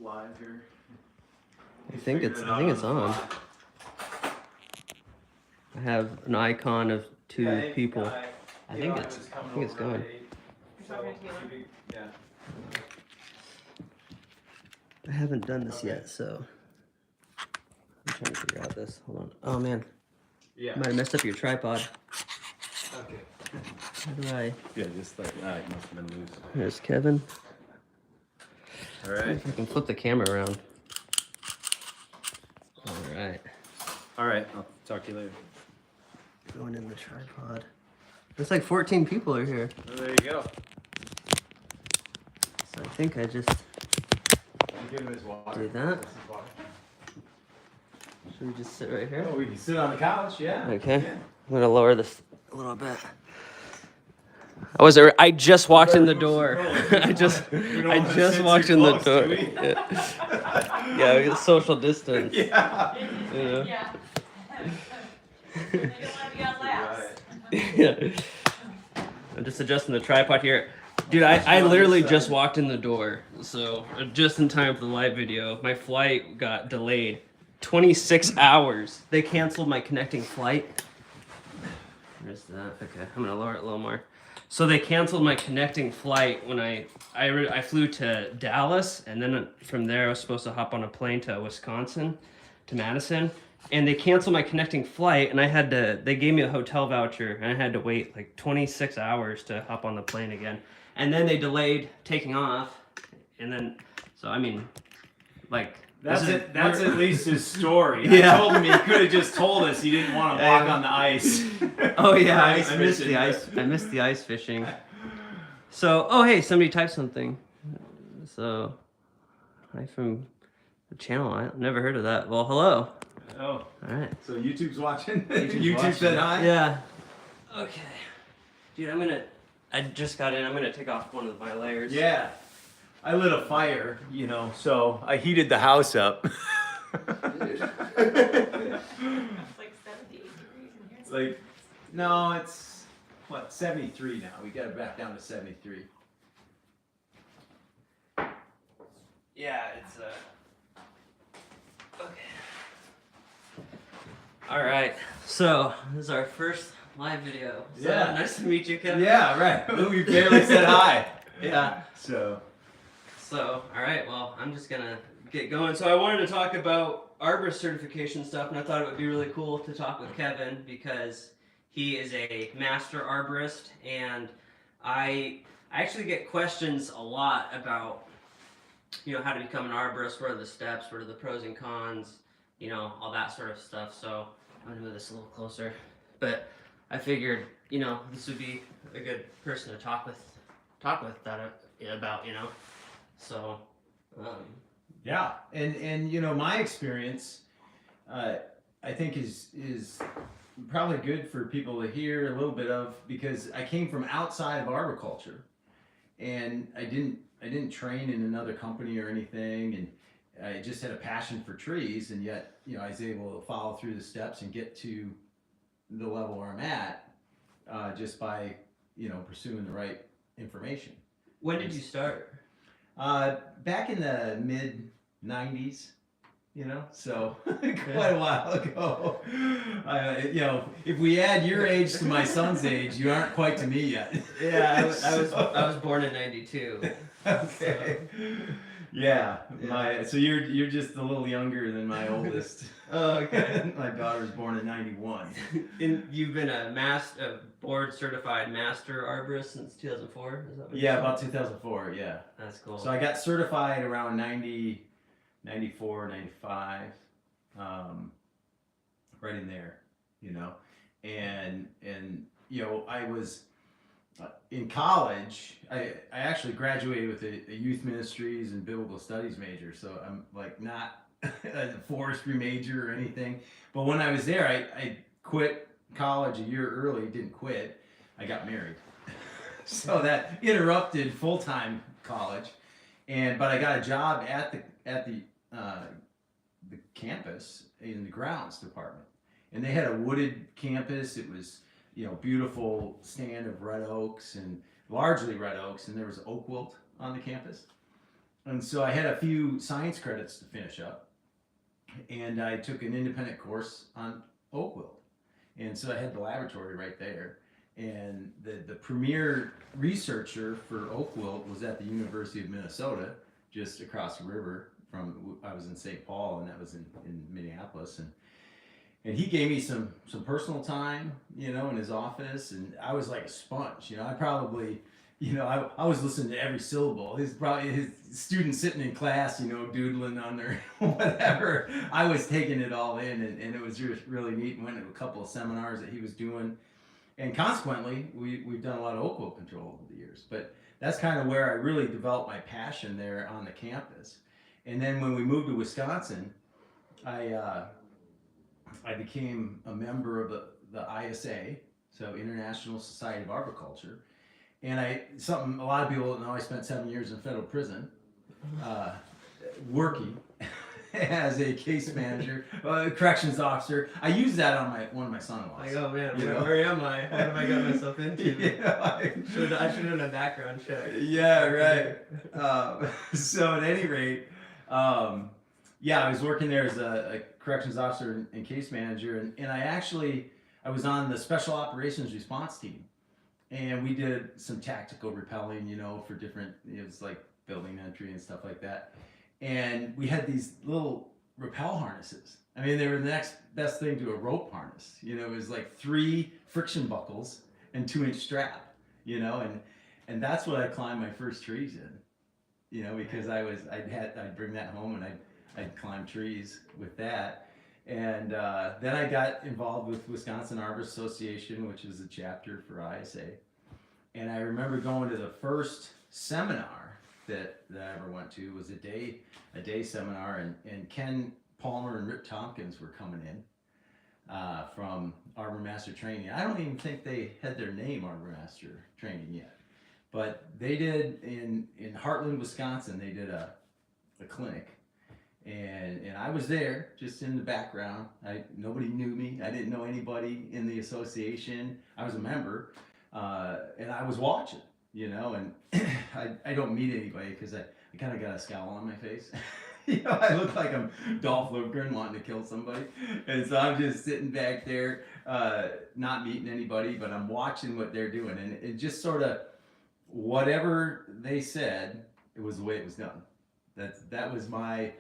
live here. I think it's on. I have an icon of two people. I think it's going. Yeah. I haven't done this yet, so I'm trying to figure out this. Hold on. Oh man. Yeah. Might have messed up your tripod. Okay. How do I? Yeah, just like it must have been loose. There's Kevin. All right. If I can flip the camera around. All right. All right. I'll talk to you later. Going in the tripod. Looks like 14 people are here. Oh, there you go. So I think I just Give him his water. do that. Should we just sit right here? Oh, we can sit on the couch. Yeah. Okay. I'm gonna lower this a little bit. I just walked in the door. I just walked in the door. Yeah, we get social distance. Yeah. You know? Yeah. They don't want to be on laps. Yeah. I'm just adjusting the tripod here. Dude, I literally just walked in the door. So just in time for the live video. My flight got delayed 26 hours. They canceled my connecting flight. There's that. Okay, I'm gonna lower it a little more. So they canceled my connecting flight when I flew to Dallas, and then from there I was supposed to hop on a plane to Wisconsin, to Madison, and they canceled my connecting flight, and they gave me a hotel voucher, and I had to wait like 26 hours to hop on the plane again, and then they delayed taking off, and then, so I mean, like. That's it. That's at least his story. Yeah. I told him he could have just told us he didn't want to walk on the ice. Oh yeah, I Ice missed fishing. the ice. I missed the ice fishing. So, oh hey, somebody typed something. So, hi from the channel. I never heard of that. Well, hello. Oh, All right. so YouTube's watching. YouTube's YouTube watching. said hi. Yeah. Okay. Dude, I just got in. I'm gonna take off one of my layers. Yeah. I lit a fire, so I heated the house up. It's like 78 degrees in here. It's like, no, it's, 73 now. We got it back down to 73. Yeah, it's okay. All right. So this is our first live video. So, Yeah. Nice to meet you, Kevin. Yeah, right. We barely said hi. Yeah. So, all right, well, I'm just gonna get going. So I wanted to talk about Arborist certification stuff, and I thought it would be really cool to talk with Kevin because he is a master arborist, and I actually get questions a lot about, how to become an arborist, what are the steps, what are the pros and cons, all that sort of stuff. So I'm gonna move this a little closer, but I figured, this would be a good person to talk with that about, So, yeah. And my experience, I think is probably good for people to hear a little bit of, because I came from outside of arboriculture, and I didn't train in another company or anything, and I just had a passion for trees, and yet, I was able to follow through the steps and get to the level where I'm at, just by, pursuing the right information. when did you start? Back in the mid 90s, so quite a while ago. If we add your age to my son's age, you aren't quite to me yet. Yeah, I was born in '92. Okay. Yeah. So you're just a little younger than my oldest. Oh, okay. My daughter's born in '91. And you've been a board certified master arborist since 2004. Is that what Yeah, about 2004. Yeah. That's cool. So I got certified around 90, 94, 95, right in there, and I was in college. I actually graduated with a youth ministries and biblical studies major, so I'm like not a forestry major or anything. But when I was there, I quit college a year early. Didn't quit. I got married. So that interrupted full-time college, but I got a job at the campus in the grounds department, and they had a wooded campus. It was beautiful stand of red oaks, and largely red oaks, and there was oak wilt on the campus, And so I had a few science credits to finish up, and I took an independent course on oak wilt. And so I had the laboratory right there. And the premier researcher for oak wilt was at the University of Minnesota, just across the river from, I was in St. Paul, and that was in Minneapolis. And he gave me some personal time, you know, in his office, and I was like a sponge, you know. I probably, you know, I was listening to every syllable. His students sitting in class, you know, doodling on their whatever. I was taking it all in, and it was just really neat. Went to a couple of seminars that he was doing, and consequently, we've done a lot of oak wilt control over the years. But that's kind of where I really developed my passion there on the campus. And then when we moved to Wisconsin, I became a member of the ISA, so International Society of Arboriculture. And something a lot of people don't know, I spent 7 years in federal prison, working as a case manager, corrections officer. I used that on one of my son-in-laws. Like, oh man, You know? where am I? What have I got myself into? Yeah, I should have done a background check. yeah, right. So at any rate, yeah, I was working there as a corrections officer and case manager, and I was on the special operations response team. And we did some tactical rappelling, you know, for different, it was like building entry and stuff like that. And we had these little rappel harnesses. I mean, they were the next best thing to a rope harness. You know, it was like 3 friction buckles and 2-inch strap, you know, and that's what I climbed my first trees in, you know, because I'd bring that home and I'd climb trees with that. And then I got involved with Wisconsin Arborist Association, which is a chapter for ISA. And I remember going to the first seminar that I ever went to. It was a day seminar, and Ken Palmer and Rip Tompkins were coming in from Arbor Master Training. I don't even think they had their name Arbor Master Training yet, but they did in Heartland, Wisconsin. They did a clinic. And I was there, just in the background. Nobody knew me. I didn't know anybody in the association. I was a member, and I was watching, you know. And I don't meet anybody because I kind of got a scowl on my face. You know, I look like I'm Dolph Lundgren wanting to kill somebody, and so I'm just sitting back there, not meeting anybody, but I'm watching what they're doing, and it just sort of whatever they said, it was the way it was done. That was my.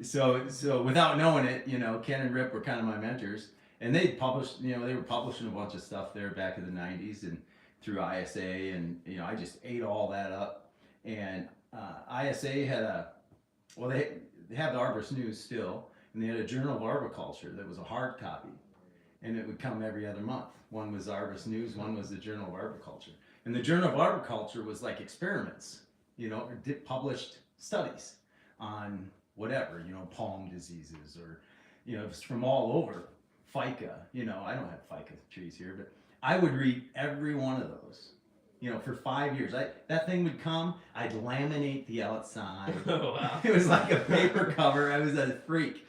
So without knowing it, you know, Ken and Rip were kind of my mentors, and they published, you know, they were publishing a bunch of stuff there back in the 90s and through ISA, and, you know, I just ate all that up. And ISA had they have the Arborist News still, and they had a Journal of Arboriculture that was a hard copy, and it would come every other month. One was Arborist News, one was the Journal of Arboriculture. And the Journal of Arboriculture was like experiments, you know, or published studies on whatever, you know, palm diseases, or, you know, it's from all over. Fica, you know, I don't have fica trees here, but I would read every one of those, you know, for 5 years. That thing would come, I'd laminate the outside. Oh, wow. It was like a paper cover. I was a freak.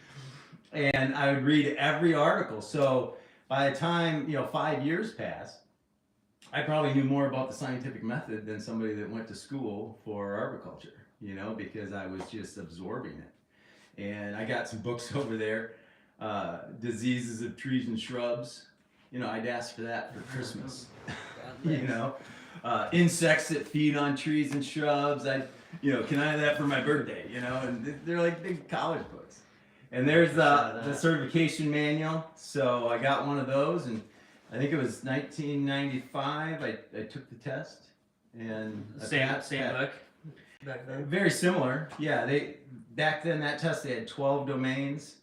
And I would read every article. So by the time, you know, 5 years passed, I probably knew more about the scientific method than somebody that went to school for arboriculture, you know, because I was just absorbing it. And I got some books over there, Diseases of Trees and Shrubs. You know, I'd ask for that for Christmas. You know, insects that feed on trees and shrubs. You know, can I have that for my birthday? You know, and they're like big college books. And there's the certification manual. So I got one of those, and I think it was 1995. I took the test, and Same book back then. Very similar. Yeah, back then that test they had 12 domains,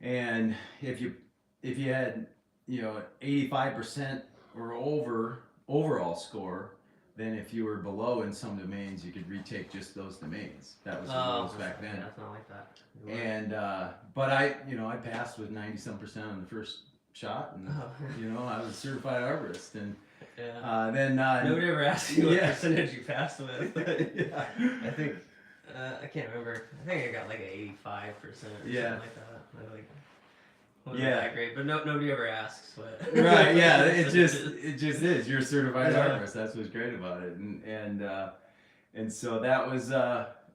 and if you had, you know, 85% or over overall score, then if you were below in some domains, you could retake just those domains. That was the rules back then. Yeah, it's not like that. And but I passed with 90-some% on the first shot, and you know, I was a certified arborist, and yeah. then nobody ever asked you what yeah. percentage you passed with. Yeah. I think I can't remember. I think I got like an 85% or something like that. Wasn't that great, but nobody ever asks what. Right, yeah, it just is. You're a certified arborist. That's what's great about it, and so that was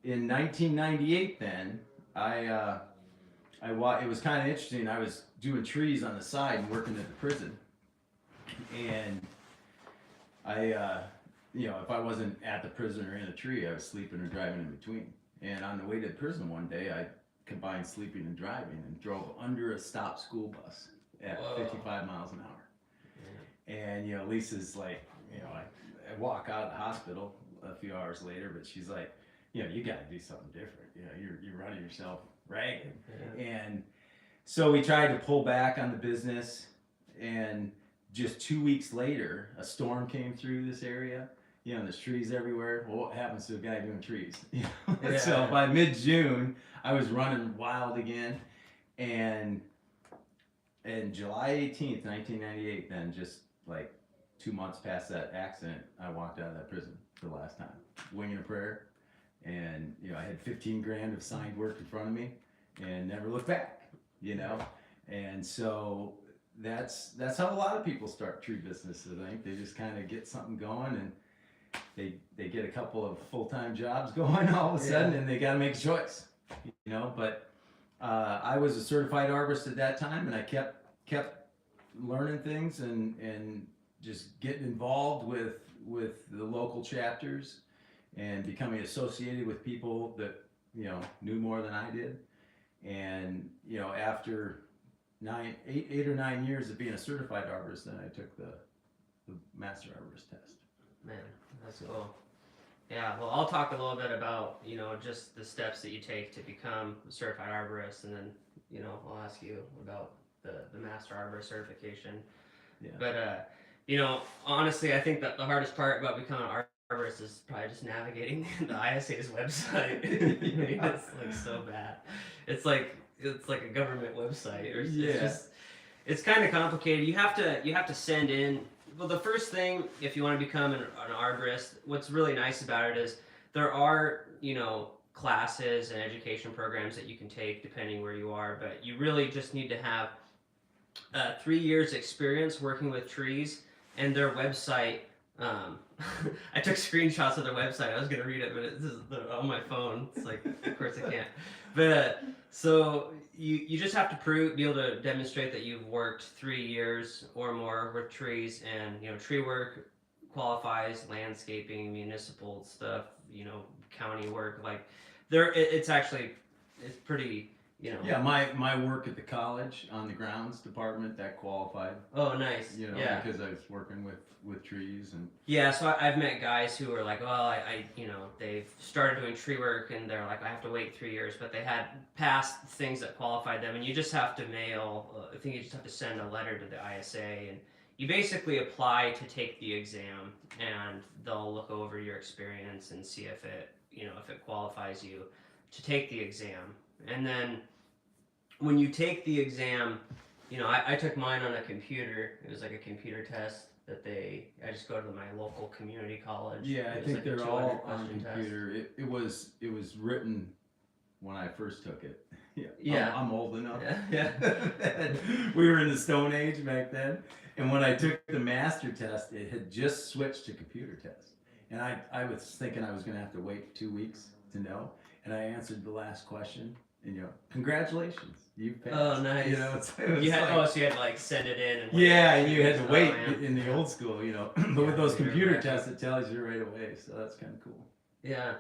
in 1998, then it was kind of interesting. I was doing trees on the side and working at the prison, and if I wasn't at the prison or in a tree, I was sleeping or driving in between. And on the way to the prison one day, I combined sleeping and driving and drove under a stopped school bus at 55 miles an hour. And Lisa's like, I walk out of the hospital a few hours later, but she's like, you got to do something different. You're running yourself ragged. Yeah. And so we tried to pull back on the business, and just 2 weeks later, a storm came through this area. And there's trees everywhere. Well, what happens to a guy doing trees? Yeah. So by mid-June, I was running wild again, and July 18th, 1998, then just like 2 months past that accident, I walked out of that prison for the last time, winging a prayer. And I had 15 grand of signed work in front of me, and never looked back. And so that's how a lot of people start tree businesses. I think they just kind of get something going, and they get a couple of full-time jobs going all of a sudden, and they got to make a choice. But I was a certified arborist at that time, and I kept learning things and just getting involved with the local chapters and becoming associated with people that knew more than I did. And after 8 or 9 years of being a certified arborist, then I took the master arborist test. Man, that's cool. Yeah, well, I'll talk a little bit about just the steps that you take to become a certified arborist, and then I'll ask you about the master arborist certification. Yeah. But honestly, I think that the hardest part about becoming an arborist is probably just navigating the ISA's website. It's like so bad. It's like a government website, or it's kind of complicated. You have to send in. Well, the first thing, if you want to become an arborist, what's really nice about it is there are classes and education programs that you can take depending where you are, but you really just need to have 3 years experience working with trees. And their website, I took screenshots of their website. I was going to read it, but this is on my phone. It's like, of course I can't. But so you just have to be able to demonstrate that you've worked 3 years or more with trees, and tree work qualifies, landscaping, municipal stuff, county work. Like it's pretty. Yeah, my work at the college on the grounds department, that qualified. Oh, nice. Yeah. Because I was working with trees and. Yeah, so I've met guys who are like, well, they've started doing tree work, and they're like, I have to wait 3 years, but they had past things that qualified them, and you just have to mail. I think you just have to send a letter to the ISA, and you basically apply to take the exam, and they'll look over your experience and see if it qualifies you to take the exam. And then when you take the exam, I took mine on a computer. It was like a computer test that I just go to my local community college. Yeah, I think they're all on computer. It was written when I first took it. Yeah. I'm old enough. Yeah. We were in the Stone Age back then. And when I took the master test, it had just switched to computer test. And I was thinking I was going to have to wait 2 weeks to know. And I answered the last question. And congratulations, you passed. Oh, nice. So you had to send it in. And and you had to wait in the old school, But with those computer tests, it tells you right away. So that's kind of cool. Yeah,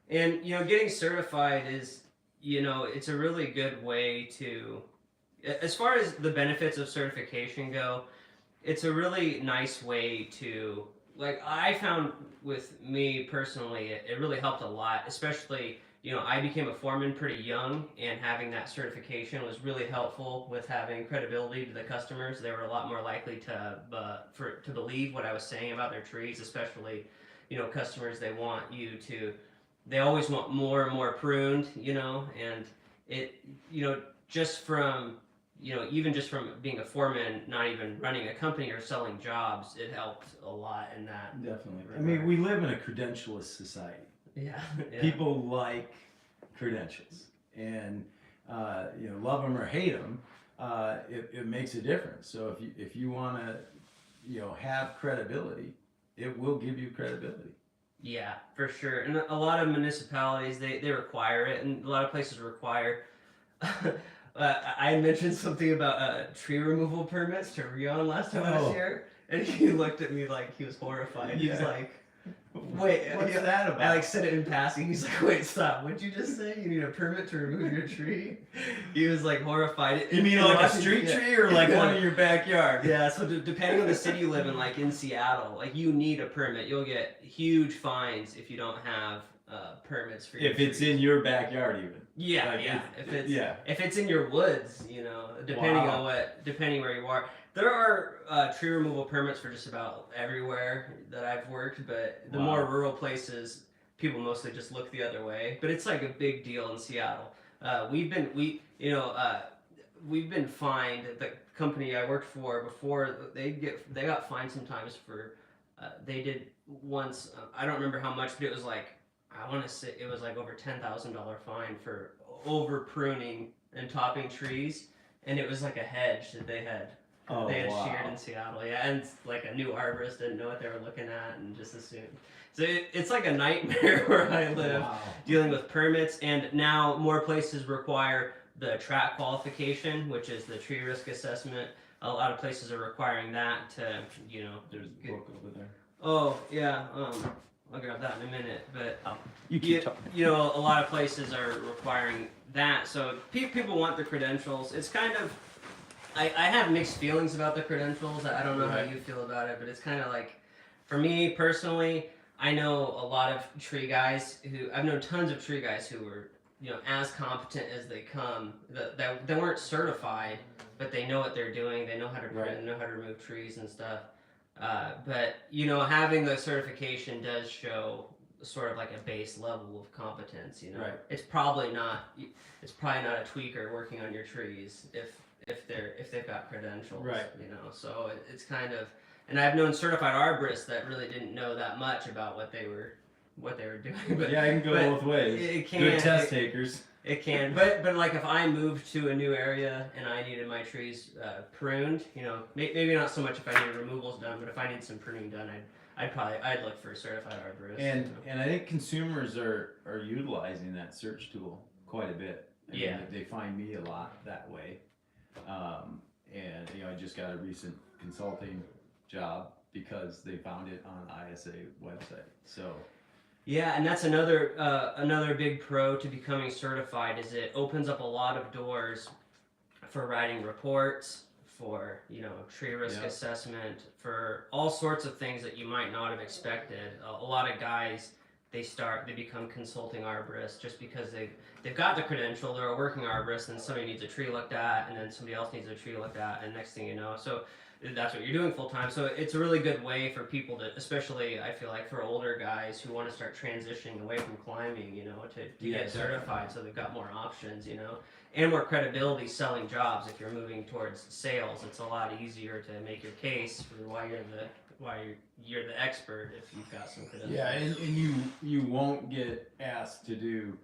and getting certified is, it's a really good way to, as far as the benefits of certification go, it's a really nice way to, like, I found with me personally, it really helped a lot, especially. I became a foreman pretty young, and having that certification was really helpful with having credibility to the customers. They were a lot more likely to believe what I was saying about their trees, especially, customers, they always want more and more pruned, and it, just from, even just from being a foreman, not even running a company or selling jobs, it helped a lot in that. Definitely. I mean, we live in a credentialist society. Yeah. People like credentials, and love them or hate them. It makes a difference. So if you want to have credibility, it will give you credibility. Yeah, for sure. And a lot of municipalities they require it, and a lot of places require. I mentioned something about tree removal permits to Rion last time I was here, and he looked at me like he was horrified. He was like, "Wait, What's that about?" I like said it in passing. He's like, "Wait, stop! What'd you just say? You need a permit to remove your tree?" He was like horrified. You mean like a street tree or like one in your backyard? Yeah. So depending on the city you live in, like in Seattle, like you need a permit. You'll get huge fines if you don't have permits for your If it's trees. in your backyard, even. Yeah, Like, yeah. If it's yeah. if it's in your woods, you know, depending where you are. There are tree removal permits for just about everywhere that I've worked, but the Wow. more rural places, people mostly just look the other way. But it's like a big deal in Seattle. We've been fined. The company I worked for before they got fined sometimes for they did once. I don't remember how much, but it was like I want to say it was like over $10,000 fine for over pruning and topping trees, and it was like a hedge that they had sheared in Seattle. Yeah, and like a new arborist didn't know what they were looking at and just assumed. So it's like a nightmare where I live, dealing with permits, and now more places require the track qualification, which is the tree risk assessment. A lot of places are requiring that to, There's a book over there. Oh yeah, I'll grab that in a minute. But You keep talking. a lot of places are requiring that. So people want the credentials. It's kind of, I have mixed feelings about the credentials. I don't know how you feel about it, but it's kind of like, for me personally, I know a lot of tree guys I've known tons of tree guys who were, as competent as they come, that they weren't certified, but they know what they're doing. They know how to prune, they know how to remove trees and stuff. But having the certification does show sort of like a base level of competence. Right. It's probably not a tweaker working on your trees if they've got credentials. Right. So it's kind of, and I've known certified arborists that really didn't know that much about what they were doing. But Yeah, it can go both ways. It can, Good test takers. It can, but like if I moved to a new area and I needed my trees pruned, maybe not so much if I needed removals done, but if I need some pruning done, I'd look for a certified arborist. And I think consumers are utilizing that search tool quite a bit. I mean, they find me a lot that way. And I just got a recent consulting job because they found it on ISA website. So. Yeah, and that's another big pro to becoming certified is it opens up a lot of doors for writing reports, for tree risk assessment, for all sorts of things that you might not have expected. A lot of guys they become consulting arborists just because they've got the credential, they're a working arborist, and somebody needs a tree looked at, and then somebody else needs a tree looked at, and next thing you know, so that's what you're doing full time. So it's a really good way for people to, especially I feel like for older guys who want to start transitioning away from climbing, to get certified, so they've got more options, and more credibility selling jobs. If you're moving towards sales, it's a lot easier to make your case for why you're the expert if you've got some credentials. Yeah, and you won't get asked to do,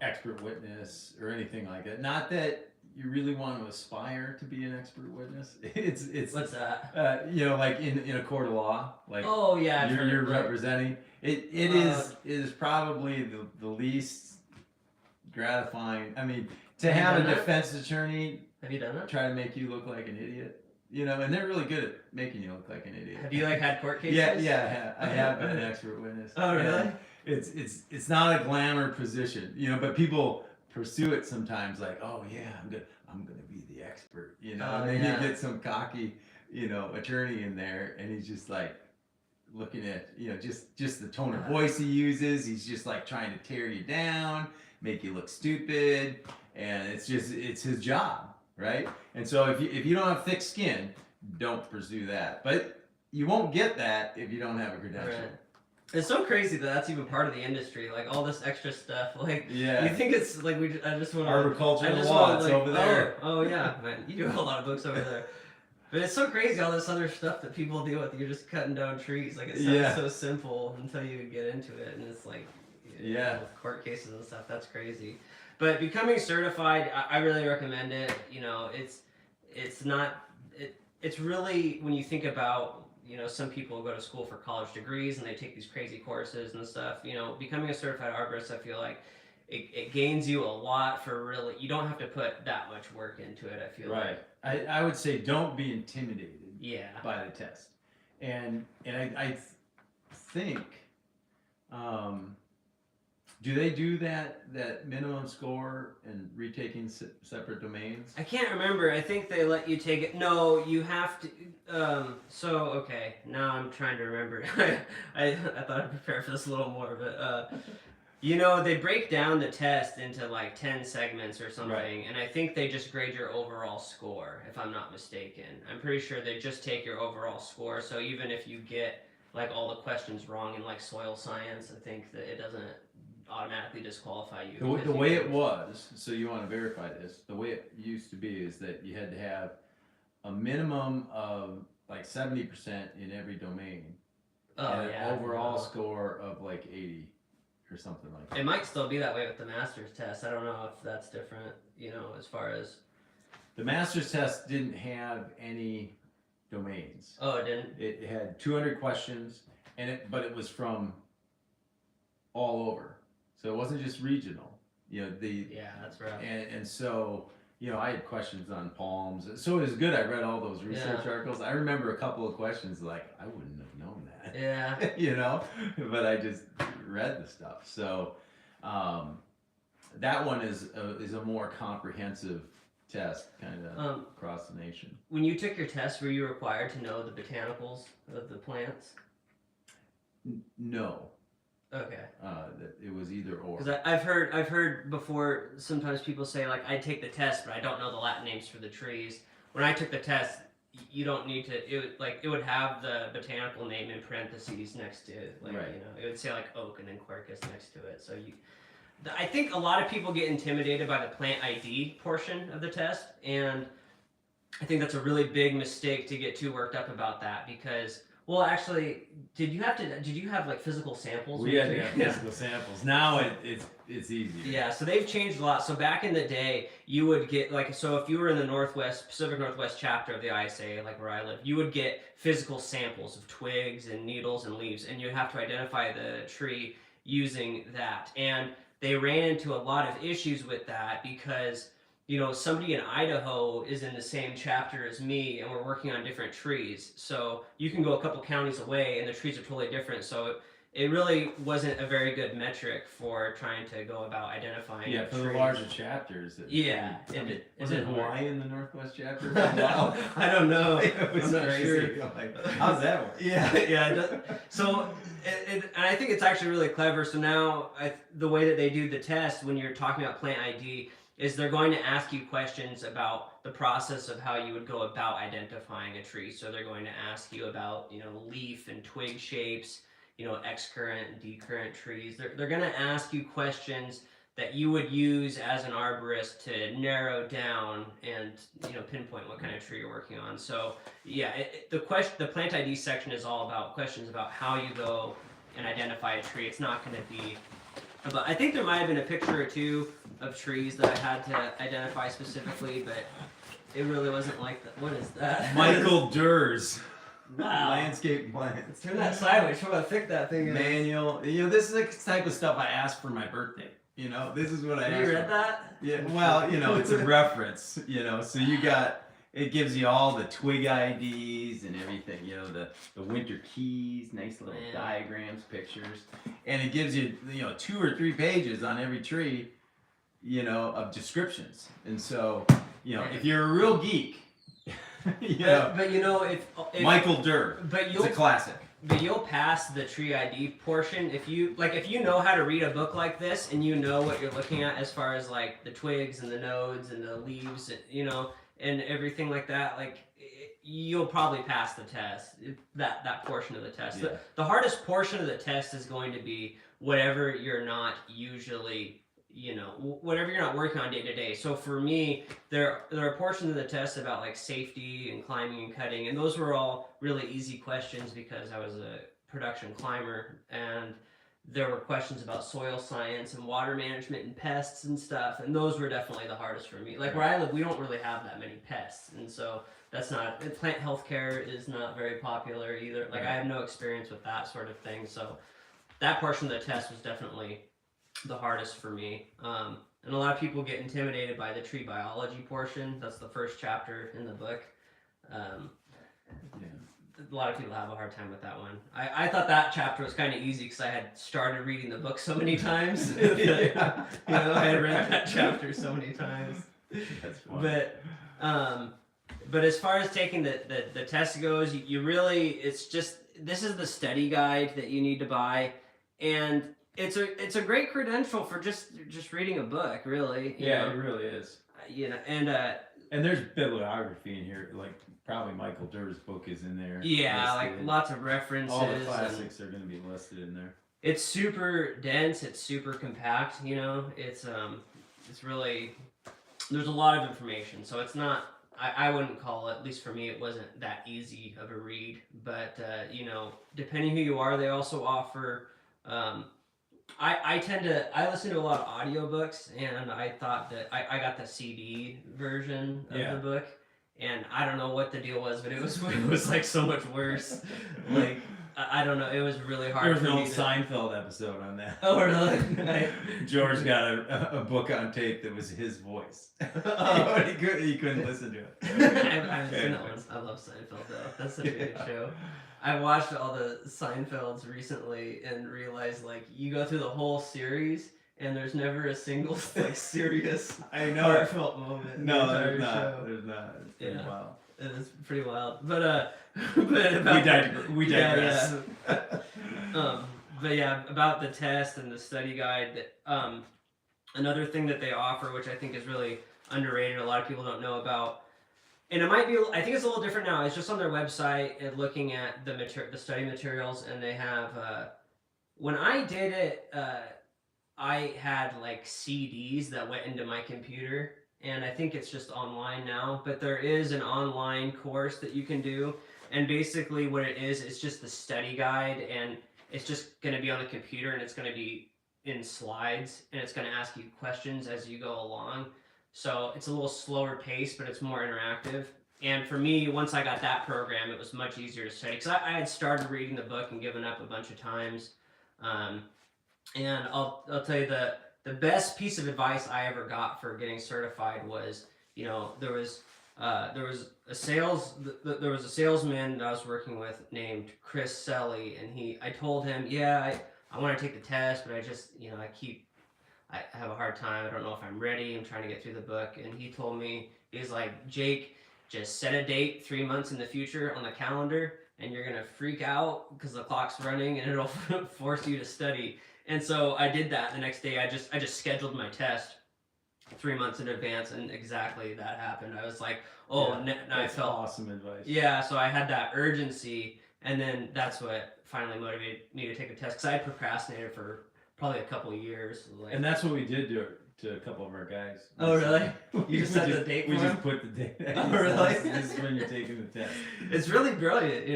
expert witness or anything like that. Not that you really want to aspire to be an expert witness. It's What's that? Like in a court of law, like Oh yeah, you're representing. It is probably the least gratifying. I mean, to have a defense attorney Have you done that? try to make you look like an idiot, and they're really good at making you look like an idiot. Have you had court cases? Yeah, I have been an expert witness. Oh really? It's not a glamour position, but people pursue it sometimes, like, oh yeah, I'm gonna be the expert, and then you get some cocky, attorney in there, and he's just like looking at, just the tone of voice he uses. He's just like trying to tear you down, make you look stupid, and it's his job, right? And so if you don't have thick skin, don't pursue that. But you won't get that if you don't have a credential. Right. It's so crazy that that's even part of the industry, like all this extra stuff. Like, Yeah. you think it's like I just want to Arboricultural law, it's over there. Oh yeah, man, you do a lot of books over there. But it's so crazy all this other stuff that people deal with. You're just cutting down trees. Like it sounds so simple until you get into it, and it's like with court cases and stuff. That's crazy. But becoming certified, I really recommend it. It's really when you think about some people go to school for college degrees and they take these crazy courses and stuff. Becoming a certified arborist, I feel like it gains you a lot for really, you don't have to put that much work into it, I feel like. Right. I would say don't be intimidated Yeah. by the test. And I think, do they do that minimum score and retaking separate domains? I can't remember. I think they let you take it. No, you have to. Okay. Now I'm trying to remember. I thought I'd prepare for this a little more, but they break down the test into like 10 segments or something, Right. and I think they just grade your overall score, if I'm not mistaken. I'm pretty sure they just take your overall score. So even if you get like all the questions wrong in like soil science, I think that it doesn't automatically disqualify you. The way it was, so you want to verify this, the way it used to be is that you had to have a minimum of like 70% in every domain. And an overall score of like 80 or something like that. It might still be that way with the master's test. I don't know if that's different, as far as... The master's test didn't have any domains. Oh, it didn't? It had 200 questions, but it was from all over. So it wasn't just regional. Yeah, that's right. And so, I had questions on palms. So it was good. I read all those research articles. I remember a couple of questions like, I wouldn't have known that. Yeah. But I just read the stuff. So that one is a more comprehensive test kind of across the nation. When you took your test, were you required to know the botanicals of the plants? No. Okay. It was either or. Because I've heard before, sometimes people say like, I take the test, but I don't know the Latin names for the trees. When I took the test, you don't need to. It would have the botanical name in parentheses next to it. Like, right. It would say like oak and then quercus next to it. So I think a lot of people get intimidated by the plant ID portion of the test, and I think that's a really big mistake to get too worked up about that because. Well, actually, did you have like physical samples? We had to have physical samples. Now it's easier. Yeah, so they've changed a lot. So back in the day, you would get so if you were in the Pacific Northwest chapter of the ISA, like where I live, you would get physical samples of twigs and needles and leaves, and you have to identify the tree using that. And they ran into a lot of issues with that because somebody in Idaho is in the same chapter as me and we're working on different trees. So you can go a couple counties away and the trees are totally different. So it really wasn't a very good metric for trying to go about identifying for the larger chapters. Was Hawaii in the Northwest chapter? I don't know. It was crazy. Sure. Like, how's that work? Yeah. So, and I think it's actually really clever. So now the way that they do the test when you're talking about plant ID is they're going to ask you questions about the process of how you would go about identifying a tree. So they're going to ask you about, leaf and twig shapes, excurrent and decurrent trees. They're going to ask you questions that you would use as an arborist to narrow down and, pinpoint what kind of tree you're working on. So yeah, the plant ID section is all about questions about how you go and identify a tree. It's not going to be But I think there might have been a picture or two of trees that I had to identify specifically, but it really wasn't like that. What is that? Michael Durs. Wow. Landscape plants. Turn that sideways. Show how thick that thing is. Manual. This is the type of stuff I asked for my birthday. This is what I asked. Have you read that? Yeah. Well, it's a reference. So you got. It gives you all the twig IDs and everything, the winter keys, nice little diagrams, pictures. And it gives you, 2 or 3 pages on every tree, of descriptions. And so, if you're a real geek, but if Michael Durr, it's a classic. But you'll pass the tree ID portion if you know how to read a book like this and you know what you're looking at as far as like the twigs and the nodes and the leaves, and everything like that, you'll probably pass the test, that portion of the test. Yeah. The hardest portion of the test is going to be whatever you're not usually, whatever you're not working on day to day. So for me, there are portions of the test about like safety and climbing and cutting, and those were all really easy questions because I was a production climber, and there were questions about soil science and water management and pests and stuff, and those were definitely the hardest for me. Like where I live, we don't really have that many pests, and so that's not, and plant health care is not very popular either. Like I have no experience with that sort of thing, so that portion of the test was definitely the hardest for me. And a lot of people get intimidated by the tree biology portion. That's the first chapter in the book. A lot of people have a hard time with that one. I thought that chapter was kind of easy because I had started reading the book so many times. I had read that chapter so many times. That's funny. But as far as taking the test goes, you really, it's just, this is the study guide that you need to buy, and it's a great credential for just reading a book, really. You know? It really is. And there's bibliography in here, like probably Michael Durr's book is in there. yeah, like listed. lots of references. All the classics are going to be listed in there. It's super dense. It's super compact. It's really, there's a lot of information. So it's not. I wouldn't call it. At least for me, it wasn't that easy of a read. But depending who you are, they also offer. I listen to a lot of audiobooks, and I thought that I got the CD version of the book, and I don't know what the deal was, but it was like so much worse. Like I don't know, it was really hard. There was for an me old Seinfeld episode on that. Oh really? George got a book on tape that was his voice. He couldn't listen to it. I've seen that one. I love Seinfeld though. That's such a good show. I watched all the Seinfelds recently and realized like you go through the whole series and there's never a single like serious heartfelt moment. No, there's not. There's not. It's pretty wild. It is pretty wild. But about we digress. But yeah, about the test and the study guide. Another thing that they offer, which I think is really underrated, a lot of people don't know about. And it might be, I think it's a little different now. It's just on their website and looking at the study materials, and they have, when I did it, I had like CDs that went into my computer, and I think it's just online now, but there is an online course that you can do. And basically what it is, it's just the study guide, and it's just going to be on the computer, and it's going to be in slides, and it's going to ask you questions as you go along. So it's a little slower pace, but it's more interactive. And for me, once I got that program, it was much easier to study because I had started reading the book and given up a bunch of times. And I'll tell you the best piece of advice I ever got for getting certified was, there was a salesman that I was working with named Chris Selly, and I told him, I want to take the test, but I just, I have a hard time. I don't know if I'm ready. I'm trying to get through the book. And he told me, he's like, Jake, just set a date 3 months in the future on the calendar, and you're going to freak out because the clock's running, and it'll force you to study. And so I did that. The next day, I just scheduled my test 3 months in advance, and exactly that happened. I was like, I felt awesome advice. Yeah, so I had that urgency, and then that's what finally motivated me to take the test, because I had procrastinated for probably a couple of years. And that's what we did to a couple of our guys. Oh, really? You just set the date for We them? just put the date. Oh, really? This is when you're taking the test. It's really brilliant,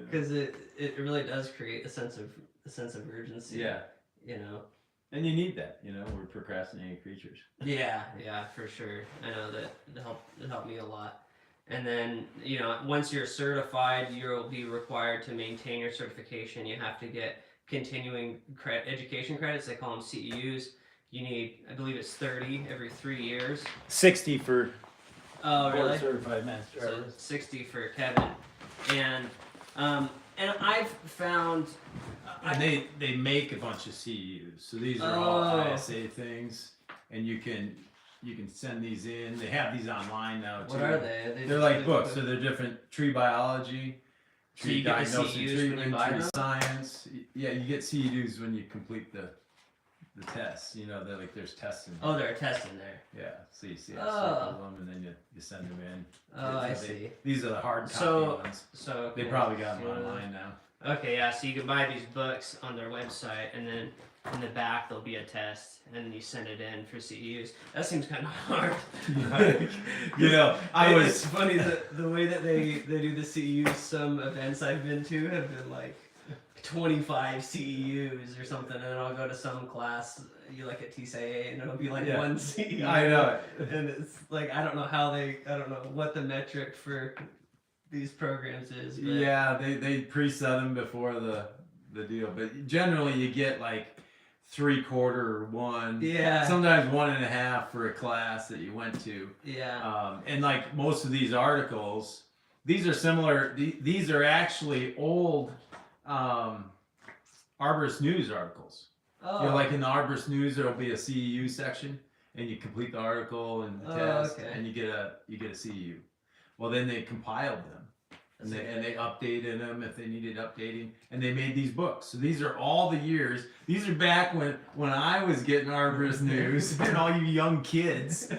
because it really does create a sense of urgency. Yeah. And you need that, we're procrastinating creatures. Yeah, for sure. I know that it helped me a lot. And then, once you're certified, you'll be required to maintain your certification. You have to get continuing education credits. They call them CEUs. You need, I believe it's 30 every 3 years. 60 for Oh, really? board certified master So arborist. 60 for Kevin. And I've found... And they make a bunch of CEUs. So these are all ISA things, and you can send these in. They have these online now too. What are they? They're like books, so they're different: tree biology, So tree you get the diagnosis and CEUs when you treatment, buy tree them? science. Yeah, you get CEUs when you complete the tests. They're like there's tests in there. Oh, there are tests in there. Yeah, so you see Oh. them, and then you send them in. Oh, I see. These are the hard copy So- ones. So They cool. probably got them So- online now. Okay, yeah, so you can buy these books on their website, and then in the back there'll be a test, and then you send it in for CEUs. That seems kind of hard. It's funny the way that they do the CEUs. Some events I've been to have been like 25 CEUs or something, and then I'll go to some class, you like at TCA, and it'll be like Yeah. 1 CEU. I know. And it's like, I don't know what the metric for these programs is. But Yeah, they preset them before the deal, but generally you get like 3/4 or 1. Yeah. Sometimes 1.5 for a class that you went to. Yeah. And like most of these articles, these are similar. These are actually old Arborist News articles. Oh. You know, like in the Arborist News, there'll be a CEU section, and you complete the article and the test, okay. and you get a CEU. Well, then they compiled them. And they updated them if they needed updating, and they made these books. So these are all the years. These are back when I was getting Arborist News, and all you young kids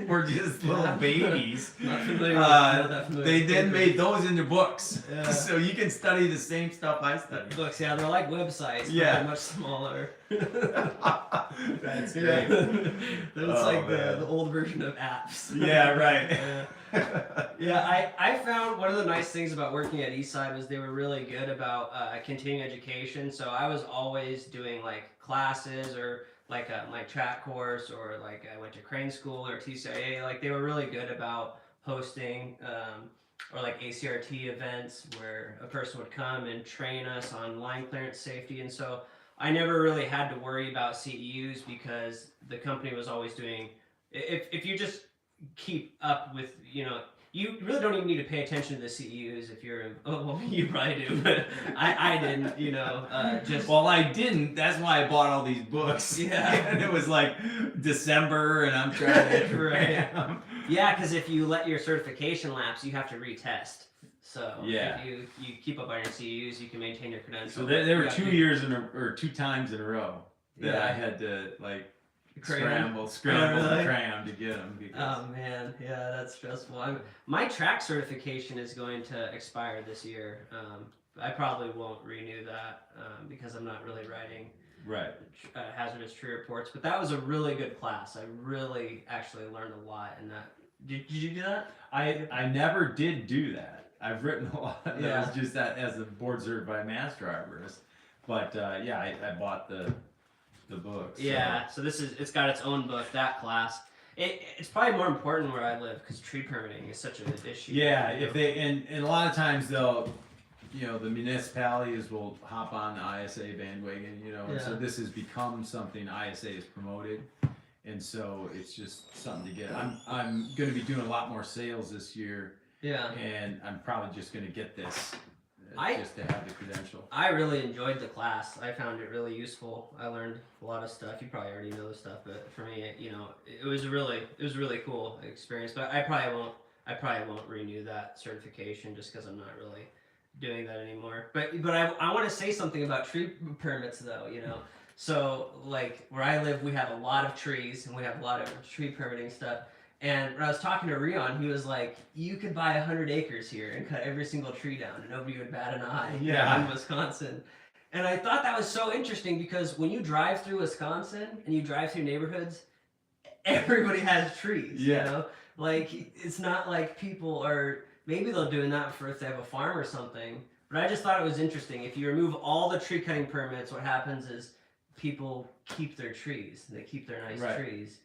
were just little babies. Not familiar not that familiar They with then papers. made those into books, Yeah. so you can study the same stuff I studied. Books, yeah, they're like websites, but Yeah. they're much smaller. That's great. It's like man. the old version of apps. Yeah, right. Yeah, I found one of the nice things about working at Eastside was they were really good about continuing education. So I was always doing like classes or like my track course, or like I went to crane school or TCIA. Like they were really good about hosting or like ACRT events where a person would come and train us on line clearance safety. And so I never really had to worry about CEUs because the company was always doing, if you just keep up with, you really don't even need to pay attention to the CEUs if you're, well, you probably do, but I didn't, just. Well, I didn't. That's why I bought all these books. Yeah. And it was like December, and I'm trying to. Right. Yeah, because if you let your certification lapse, you have to retest. So Yeah. if you keep up on your CEUs, you can maintain your credentials. So there were 2 years or 2 times in a row that Yeah. I had to like Cram. scramble really? and cram to get them. Because, Oh man, yeah, that's stressful. My track certification is going to expire this year. I probably won't renew that because I'm not really writing right. hazardous tree reports. But that was a really good class. I really actually learned a lot in that. Did you do that? I never did do that. I've written a lot. That Yeah. was just that as a board certified master arborist. But yeah, I bought the book. So. Yeah. So it's got its own book. That class. It's probably more important where I live because tree permitting is such an issue. Yeah, if they and a lot of times they'll, the municipalities will hop on the ISA bandwagon, and so Yeah. this has become something ISA has promoted, and so it's just something to get. I'm going to be doing a lot more sales this year, Yeah. and I'm probably just going to get this just to have the credential. I really enjoyed the class. I found it really useful. I learned a lot of stuff. You probably already know the stuff, but for me, it was a really cool experience. But I probably won't renew that certification just because I'm not really doing that anymore. But I want to say something about tree permits though. So like where I live, we have a lot of trees and we have a lot of tree permitting stuff. And when I was talking to Rion, he was like, you could buy 100 acres here and cut every single tree down and nobody would bat an eye in Wisconsin. And I thought that was so interesting because when you drive through Wisconsin and you drive through neighborhoods, everybody has trees, Like, it's not like people are, maybe they're doing that for if they have a farm or something. But I just thought it was interesting. If you remove all the tree cutting permits, what happens is people keep their trees. They keep their nice trees,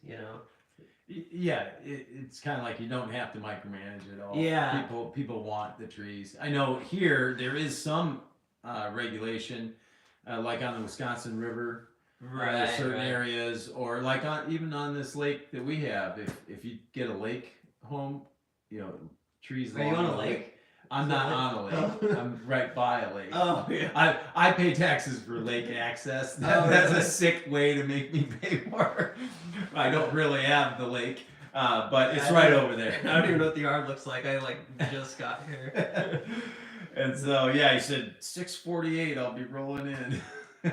Yeah, it's kind of like you don't have to micromanage it all. Yeah. People want the trees. I know here there is some regulation, like on the Wisconsin River. There's certain areas, or like even on this lake that we have. If you get a lake home, trees. Are you on a lake? I'm not on a lake. I'm right by a lake. Oh, yeah. I pay taxes for lake access. That's a sick way to make me pay more. I don't really have the lake, but it's right over there. I don't even know what the yard looks like. I just got here. And so yeah, he said 6:48. I'll be rolling in.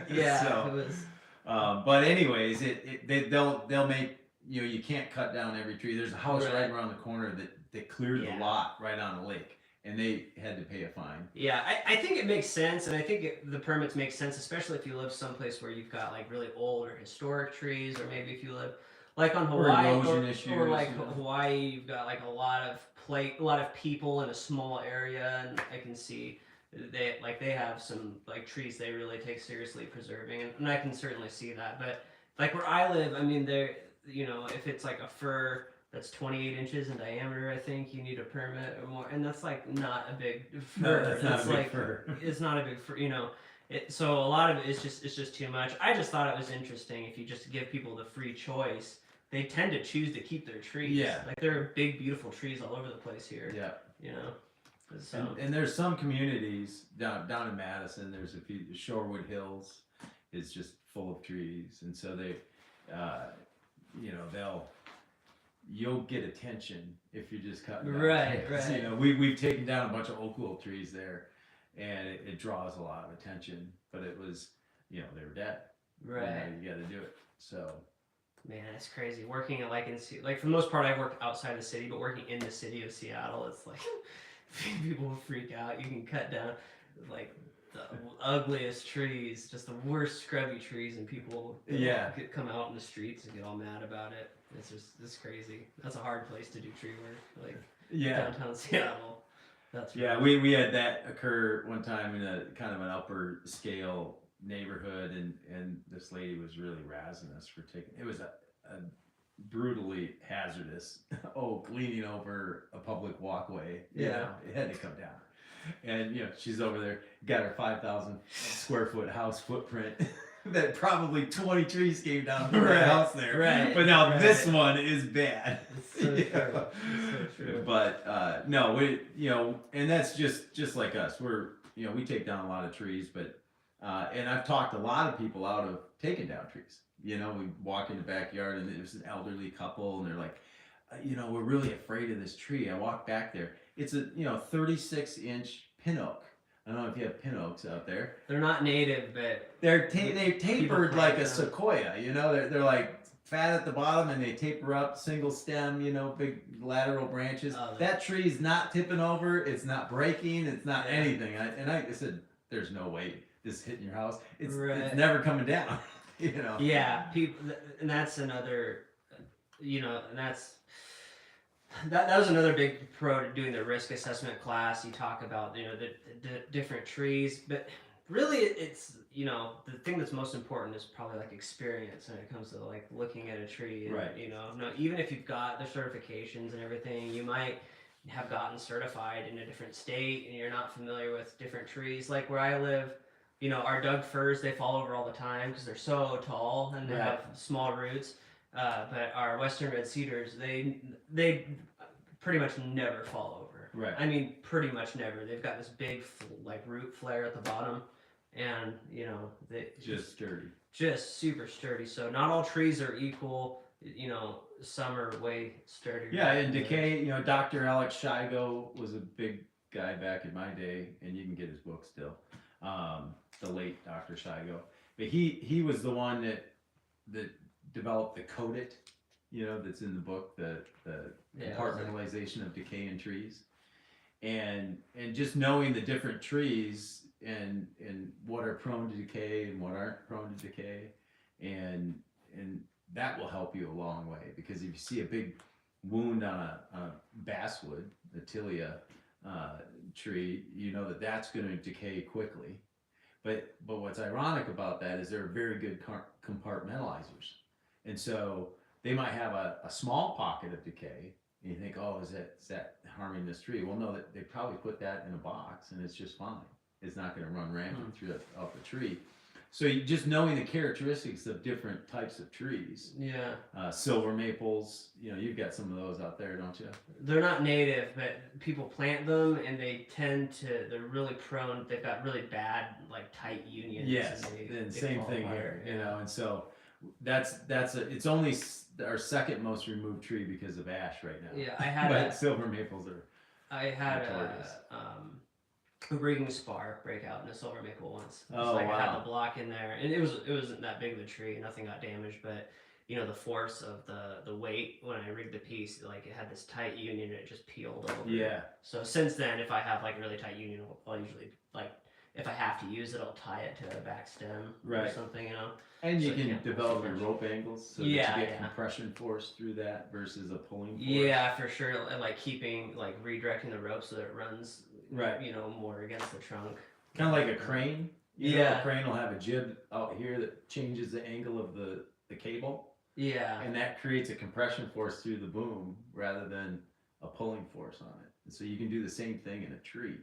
Yeah. So, it was. but anyways, they'll make you can't cut down every tree. There's a house right around the corner that cleared the lot right on the lake. And they had to pay a fine. Yeah, I think it makes sense, and I think the permits make sense, especially if you live someplace where you've got like really old or historic trees, or maybe if you live like on Hawaii, or like Hawaii, you've got like a lot of people in a small area, and I can see they have some like trees they really take seriously preserving, and I can certainly see that. But like where I live, I mean, if it's like a fir that's 28 inches in diameter, I think you need a permit or more, and that's like not a big fir. No, that's not a big like fir. it's not a big fir. So a lot of it is just too much. I just thought it was interesting if you just give people the free choice, they tend to choose to keep their trees. Yeah. Like there are big, beautiful trees all over the place here. Yeah. So. And there's some communities down in Madison. There's a few. Shorewood Hills is just full of trees, and so they, you'll get attention if you're just cutting down Right, trees. right. We've taken down a bunch of oak willow trees there, and it draws a lot of attention. But it was, they were dead. Right. You got to do it. So. Man, it's crazy. Working at like for the most part, I work outside the city, but working in the city of Seattle, it's like people freak out. You can cut down like the ugliest trees, just the worst scrubby trees, and people come out in the streets and get all mad about it. It's crazy. That's a hard place to do tree work, like downtown Seattle. That's we had that occur one time in a kind of an upper scale neighborhood, and this lady was really razzing us for taking it was a brutally hazardous oak leaning over a public walkway. It had to come down, and she's over there, got her 5,000 square foot house footprint that probably 20 trees came down from her house there, but now this one is bad. It's so true. It's so true. But no, we and that's just like us. We're we take down a lot of trees, but and I've talked a lot of people out of taking down trees. We walk in the backyard, and there's an elderly couple, and they're like, we're really afraid of this tree. I walk back there. It's a 36-inch pin oak. I don't know if you have pin oaks out there. They're not native, but They're tapered like a sequoia. They're like fat at the bottom, and they taper up, single stem. Big lateral branches. That tree's not tipping over. It's not breaking. It's not anything. I said, there's no way this hitting your house. It's never coming down. Yeah, people, and that's another, and that was another big pro to doing the risk assessment class. You talk about the different trees, but really it's the thing that's most important is probably like experience when it comes to like looking at a tree. And, right. Even if you've got the certifications and everything, you might have gotten certified in a different state and you're not familiar with different trees. Like where I live. Our Doug firs, they fall over all the time because they're so tall and they have small roots. But our Western red cedars, they pretty much never fall over. Right. I mean, pretty much never. They've got this big root flare at the bottom, and they just sturdy, just super sturdy. So not all trees are equal. Some are way sturdier. Yeah, in Decay, Dr. Alex Shigo was a big guy back in my day, and you can get his book still. The late Dr. Shigo, but he was the one that developed the codit, that's in the book, the compartmentalization of decaying trees, and just knowing the different trees and what are prone to decay and what aren't prone to decay, and that will help you a long way, because if you see a big wound on a basswood, the tilia tree, that's going to decay quickly. But what's ironic about that is they're very good compartmentalizers, and so they might have a small pocket of decay, and you think, oh, is that harming this tree? Well, no, they probably put that in a box, and it's just fine. It's not going to run rampant throughout the tree. So just knowing the characteristics of different types of trees. Yeah. Silver maples, you've got some of those out there, don't you? They're not native, but people plant them, and they're really prone. They've got really bad, tight unions. Yes, and same thing here, and so it's only our second most removed tree because of ash right now. Yeah, I had but silver maples are. I had a rigging spar break out in a silver maple once. Oh, I had the block in there, and it wasn't that big of a tree. Nothing got damaged, but the force of the weight when I rigged the piece, it had this tight union, and it just peeled over. Yeah. So since then, if I have a really tight union, I'll usually if I have to use it, I'll tie it to a back stem or something, And you So can develop your rope angles so that you get yeah. compression force through that versus a pulling force. Yeah, for sure. Keeping redirecting the rope so that it runs right, you know, more against the trunk. Kind of like a crane. You know, Yeah. a crane will have a jib out here that changes the angle of the cable, Yeah. and that creates a compression force through the boom rather than a pulling force on it. And so you can do the same thing in a tree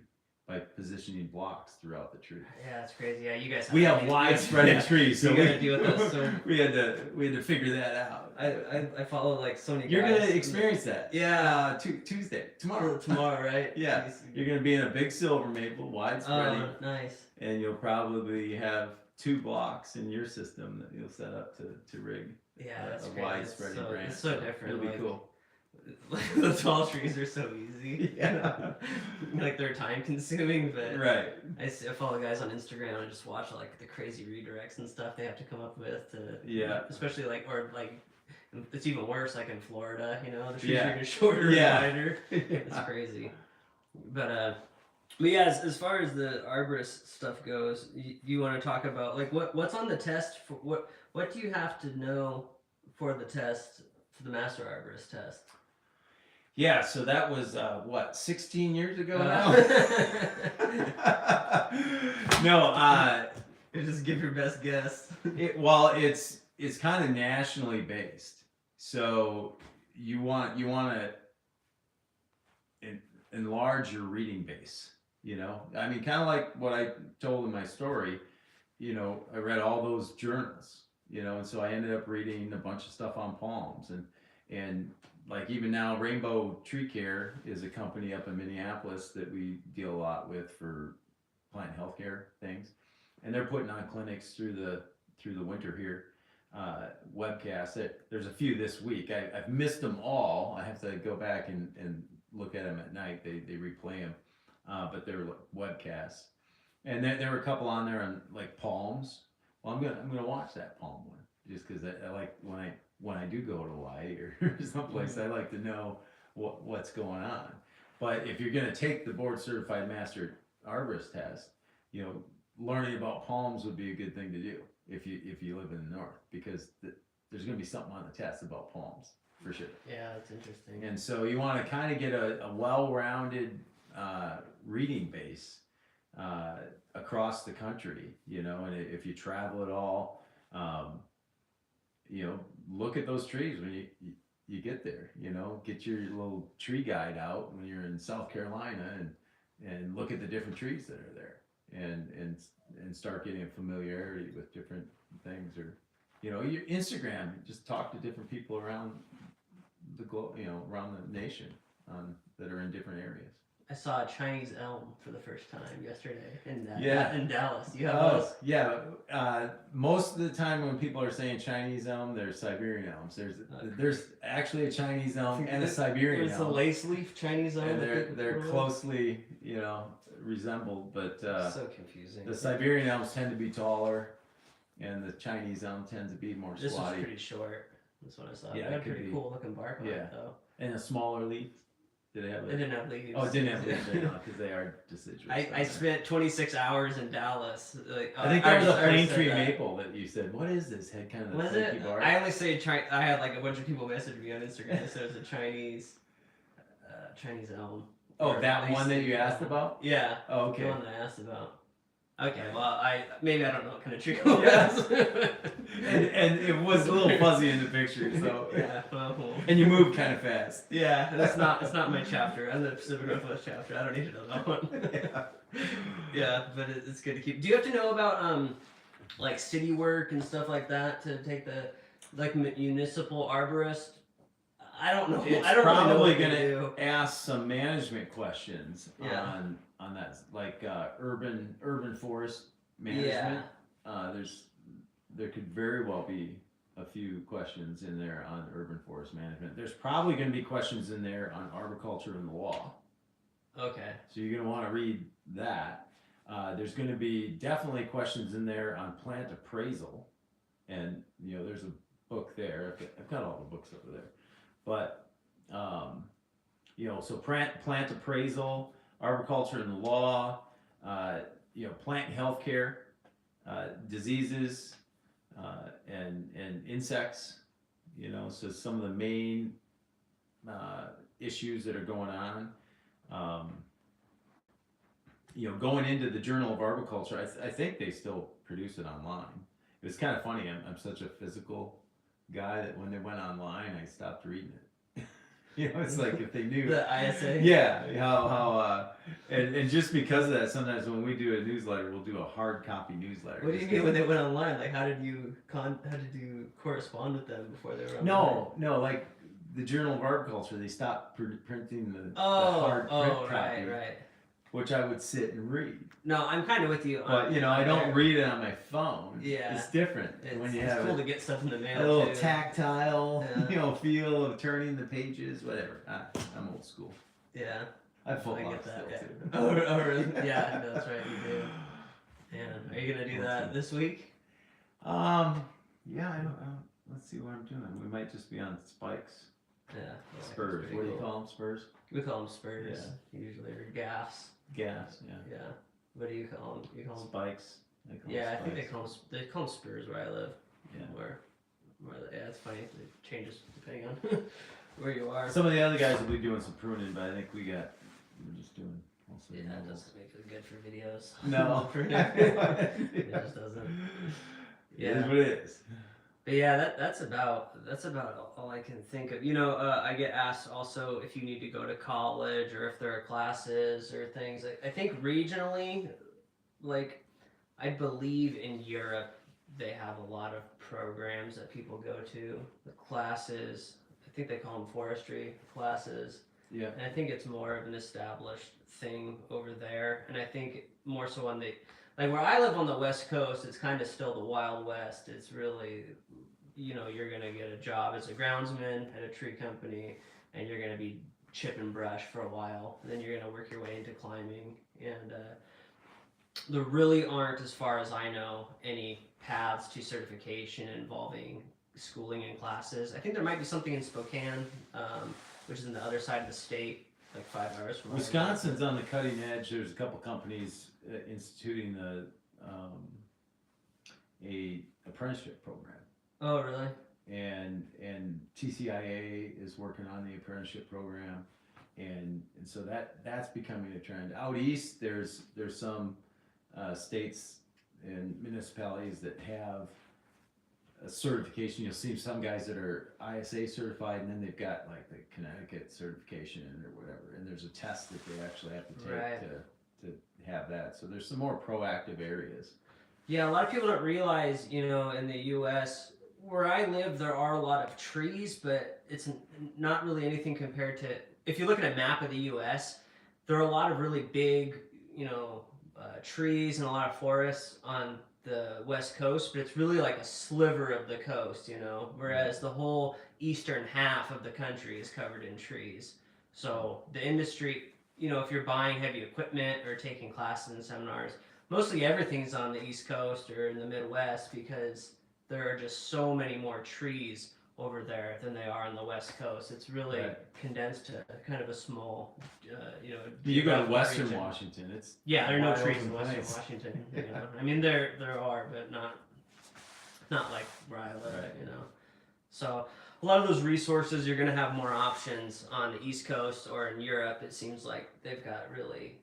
by positioning blocks throughout the tree. Yeah, that's crazy. Yeah, you guys. We have widespread trees, so you we gotta deal with this. So we had to figure that out. I follow like so many You're guys. gonna experience that. Yeah. Tuesday, tomorrow. Tomorrow, right? Yeah, you're gonna be in a big silver maple, widespread, Oh, nice. and you'll probably have 2 blocks in your system that you'll set up to rig Yeah, that's a crazy. widespread branch. It's so different. It'll be like, cool. the tall trees are so easy. Yeah. Like they're time consuming, but Right. I follow guys on Instagram and just watch like the crazy redirects and stuff they have to come up with to. Yeah. Especially like it's even worse like in Florida. You know, the trees Yeah. are even shorter Yeah. and wider. It's crazy. But yeah, as far as the arborist stuff goes, you want to talk about like what's on the test for what do you have to know for the test for the master arborist test? Yeah, so that was 16 years ago now. No, You just give your best guess. it's kind of nationally based. So you want to enlarge your reading base. You know, I mean, kind of like what I told in my story. You know, I read all those journals. You know, and so I ended up reading a bunch of stuff on palms and like even now Rainbow Tree Care is a company up in Minneapolis that we deal a lot with for plant healthcare things, and they're putting on clinics through the winter here, webcasts. There's a few this week. I've missed them all. I have to go back and look at them at night. They replay them, but they're webcasts, and there were a couple on there on like palms. Well, I'm gonna watch that palm one just because I like when I do go to Hawaii or someplace, I like to know what's going on. But if you're going to take the board certified master arborist test, you know, learning about palms would be a good thing to do if you live in the north, because there's going to be something on the test about palms for sure. Yeah, that's interesting. And so you want to kind of get a well-rounded reading base across the country, you know, and if you travel at all, you know, look at those trees when you get there, you know, get your little tree guide out when you're in South Carolina and look at the different trees that are there and start getting a familiarity with different things. Or, you know, your Instagram, just talk to different people around the globe, you know, around the nation that are in different areas. I saw a Chinese elm for the first time yesterday in Dallas. You have those? Yeah. Most of the time when people are saying Chinese elm, they're Siberian elms. There's actually a Chinese elm and a Siberian There's elm. a lace leaf Chinese elm. And they're closely, you know, resembled, but so confusing. the Siberian elms tend to be taller, and the Chinese elm tends to be more This was squatty. pretty short. That's what I saw. Yeah, It had it a could pretty be. cool looking bark on Yeah. it though. And a smaller leaf. Did it have? It didn't have leaves. Oh, it didn't have leaves because they are deciduous. I spent 26 hours in Dallas. Like, I think that was a already plane said tree that. maple that you said. What is this? Had kind of Was flaky it? bark. I only say I had like a bunch of people message me on Instagram. So it was a Chinese elm. Oh, Or that lace one that leaf you asked elm. about? Yeah. Oh, The okay. one that I asked about. Okay, well, I don't know what kind of tree it Yeah. was. and it was a little fuzzy in the picture, so. Yeah, well, And you moved kind of fast. yeah, it's not my chapter. I'm the Pacific Northwest chapter. I don't need to know that one. Yeah, but it's good to keep. Do you have to know about like city work and stuff like that to take the like municipal arborist? I don't know. It's I don't really know probably what they gonna do. ask some management questions Yeah. on that, like urban forest management. There could very well be a few questions in there on urban forest management. There's probably going to be questions in there on arboriculture and the law. Okay. So you're going to want to read that. There's going to be definitely questions in there on plant appraisal, and you know there's a book there. I've got all the books over there, but you know, so plant appraisal, arboriculture and the law, you know, plant healthcare, diseases, and insects. You know, so some of the main issues that are going on. going into the Journal of Arboriculture, I think they still produce it online. It was kind of funny. I'm such a physical guy that when they went online, I stopped reading it. It's like if they knew The ISA. Yeah, and just because of that, sometimes when we do a newsletter, we'll do a hard copy newsletter. What do you mean when they went online? Like, how did you correspond with them before they were online? No, like the Journal of Arboriculture, they stopped printing the hard print copy, right. which I would sit and read. No, I'm kind of with you. But I don't read it on my phone. Yeah. It's different when you have cool to get stuff in the mail. a little too. tactile, Yeah. feel of turning the pages, whatever. I'm old school. Yeah. I full I lock get that. still Yeah. too. Oh, really? Yeah, that's right. You do. Man, are you gonna do that this week? Yeah, I don't. Let's see what I'm doing. We might just be on spikes. Yeah. Spurs. What do you call them? Spurs? We call them spurs. Usually, or gaffs. Gas. Yeah. Yeah. What do you call them? You call them Spikes. They call Yeah, them I think spikes. they call them spurs where I live. Yeah. Where it's funny. It changes depending on where you are. Some of the other guys will be doing some pruning, but I think we're just doing. Yeah, it doesn't make it good for videos. No. It just doesn't. It is what it is. But yeah, that's about all I can think of. I get asked also if you need to go to college or if there are classes or things. I think regionally, like I believe in Europe, they have a lot of programs that people go to. The classes, I think they call them forestry classes. Yeah. And I think it's more of an established thing over there. And I think more so on like where I live on the West Coast, it's kind of still the Wild West. It's really, you're going to get a job as a groundsman at a tree company and you're going to be chipping brush for a while. And then you're going to work your way into climbing. And there really aren't, as far as I know, any paths to certification involving schooling and classes. I think there might be something in Spokane, which is on the other side of the state, like 5 hours from Wisconsin's on the cutting edge. There's a couple companies instituting a apprenticeship program. Oh, really? And TCIA is working on the apprenticeship program, and so that's becoming a trend. Out east, there's some states and municipalities that have a certification. You'll see some guys that are ISA certified, and then they've got like the Connecticut certification or whatever. And there's a test that they actually have to take Right. to have that. So there's some more proactive areas. Yeah, a lot of people don't realize, in the U.S., where I live, there are a lot of trees, but it's not really anything compared to, if you look at a map of the U.S., there are a lot of really big, trees and a lot of forests on the West Coast, but it's really like a sliver of the coast, whereas the whole eastern half of the country is covered in trees. So the industry, if you're buying heavy equipment or taking classes and seminars, mostly everything's on the East Coast or in the Midwest because there are just so many more trees over there than they are on the West Coast. It's really condensed to kind of a small, You go to Western region. Washington, it's Yeah, there are no wide trees open in Western place. Washington. I mean, there are, but not like where I live. Right. So a lot of those resources, you're going to have more options on the East Coast or in Europe. It seems like they've got really,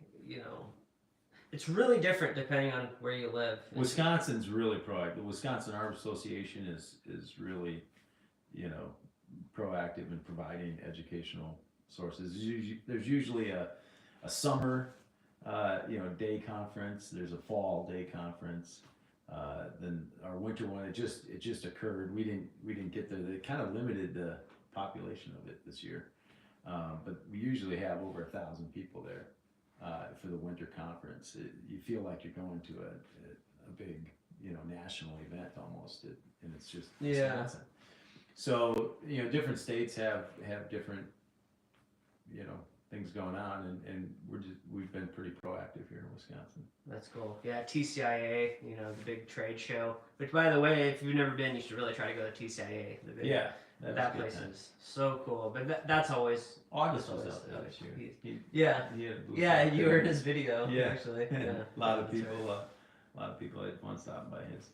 it's really different depending on where you live. Wisconsin's really proactive. The Wisconsin Arborist Association is really, proactive in providing educational sources. There's usually a summer, day conference. There's a fall day conference. Then our winter one, it just occurred. We didn't get there. They kind of limited the population of it this year, but we usually have over 1,000 people there for the winter conference. You feel like you're going to a big, national event almost, and it's just Wisconsin. So different states have different things going on, and we've been pretty proactive here in Wisconsin. That's cool. Yeah, TCIA, the big trade show. Which, by the way, if you've never been, you should really try to go to TCIA. That place is so cool. But that's always August was out there this year. He had a booth out you there. were in his video. Yeah. Actually, A lot of people had fun stopping by his.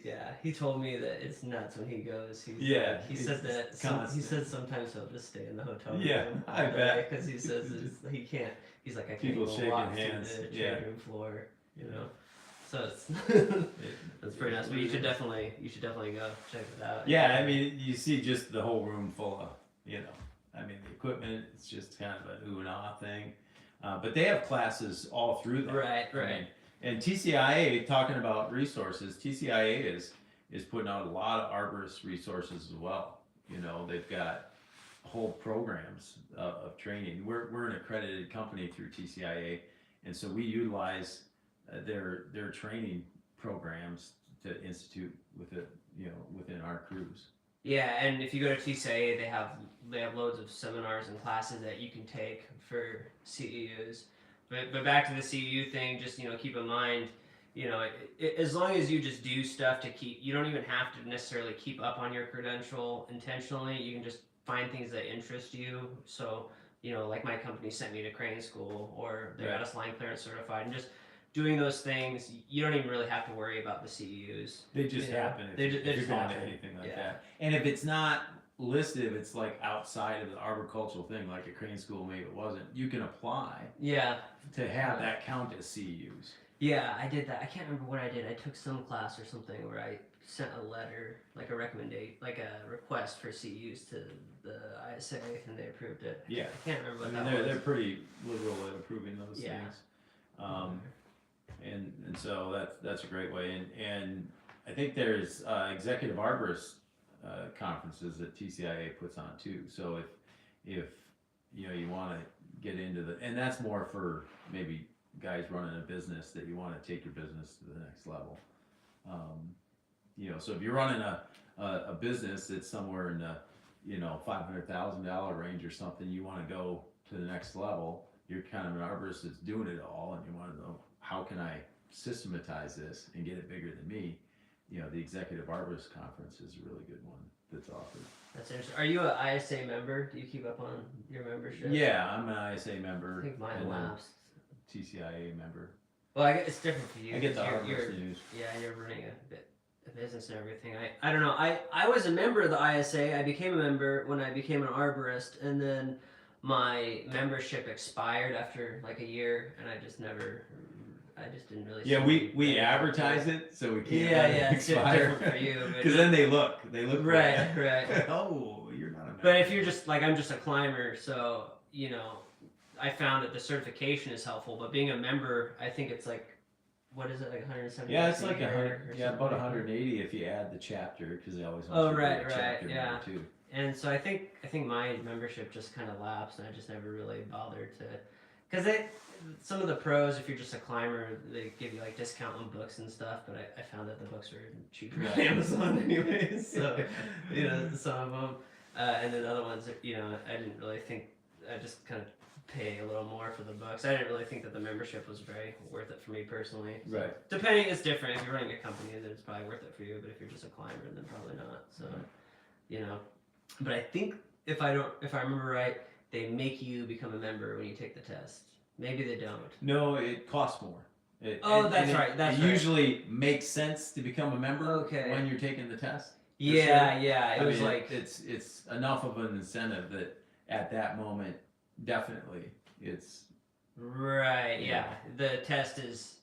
Yeah, he told me that it's nuts when he goes. He's Yeah, he said that he constant. said sometimes he'll just stay in the hotel room. Yeah, I bet. Because he says he can't. He's like, I can't People even shaking walk hands, through the yeah. training room floor. You know, so it's It- that's pretty nice. But you should definitely go check it out. Yeah, I mean, you see just the whole room full of, I mean, the equipment, it's just kind of an ooh and ah thing. But they have classes all through that. Right, I right. mean, and TCIA, talking about resources, TCIA is putting out a lot of arborist resources as well. They've got whole programs of training. We're an accredited company through TCIA, and so we utilize their training programs to institute within our crews. Yeah, and if you go to TCA, they have loads of seminars and classes that you can take for CEUs. But back to the CEU thing, just keep in mind, as long as you just do stuff to keep, you don't even have to necessarily keep up on your credential intentionally. You can just find things that interest you. So like my company sent me to crane school, or they got us line clearance certified, and just doing those things, you don't even really have to worry about the CEUs. They just happen if you're going to anything like that. And if it's not listed, if it's like outside of the arboricultural thing, like a crane school, maybe it wasn't, you can apply to have that count as CEUs. Yeah, I did that. I can't remember what I did. I took some class or something where I sent a letter, like a request for CEUs to the ISA, and they approved it. Yeah. I can't remember what that was. They're pretty liberal at approving those things. And so that's a great way. And I think there's executive arborist conferences that TCIA puts on too. So if you want to get into and that's more for maybe guys running a business that you want to take your business to the next level. So if you're running a business that's somewhere in the $500,000 range or something, you want to go to the next level. You're kind of an arborist that's doing it all, and you want to know, how can I systematize this and get it bigger than me? The Executive Arborist Conference is a really good one that's offered. That's interesting. Are you an ISA member? Do you keep up on your membership? Yeah, I'm an ISA member. I think mine lapsed. TCIA member. Well, I guess it's different for you. I get the you're arborist news. Yeah, you're running a business and everything. I don't know. I was a member of the ISA. I became a member when I became an arborist, and then my membership expired after like a year, and I just didn't really. Yeah, we advertise it, so we can't it's expire. different for you. Because then they look right. Oh, you're not a member. But if you're just like, I'm just a climber, so I found that the certification is helpful. But being a member, I think it's like, what is it, like 170? Yeah, it's like 100. Yeah, about 180 if you add the chapter, because they always want Oh, you to right, be a chapter member too. And so I think my membership just kind of lapsed, and I just never really bothered to, because some of the pros, if you're just a climber, they give you like discount on books and stuff. But I found that the books were cheaper on Amazon anyways. So some of them, and then other ones, I didn't really think. I just kind of pay a little more for the books. I didn't really think that the membership was very worth it for me personally. So, Right. depending, it's different. If you're running a company, then it's probably worth it for you. But if you're just a climber, then probably not. So, But I think if I remember right, they make you become a member when you take the test. Maybe they don't. No, it costs more. That's right. That's it right. usually makes sense to become a member when you're taking the test. Yeah. It was like it's enough of an incentive that at that moment, definitely it's right. Yeah, the test it's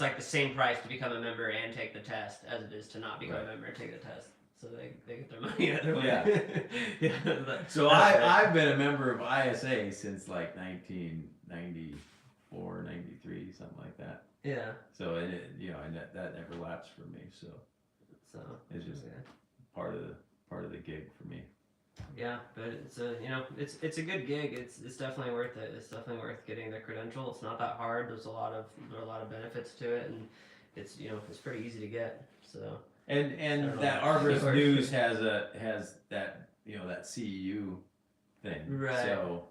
like the same price to become a member and take the test as it is to not become a member and take the test. So they get their money either way. Yeah. So I've been a member of ISA since like 1994, 93, something like that. Yeah. So and that never lapsed for me. So it's just part of the gig for me. Yeah, but it's a good gig. It's definitely worth it. It's definitely worth getting the credential. It's not that hard. There are a lot of benefits to it, and it's it's pretty easy to get. So. And that Arborist News has that that CEU thing. Right. So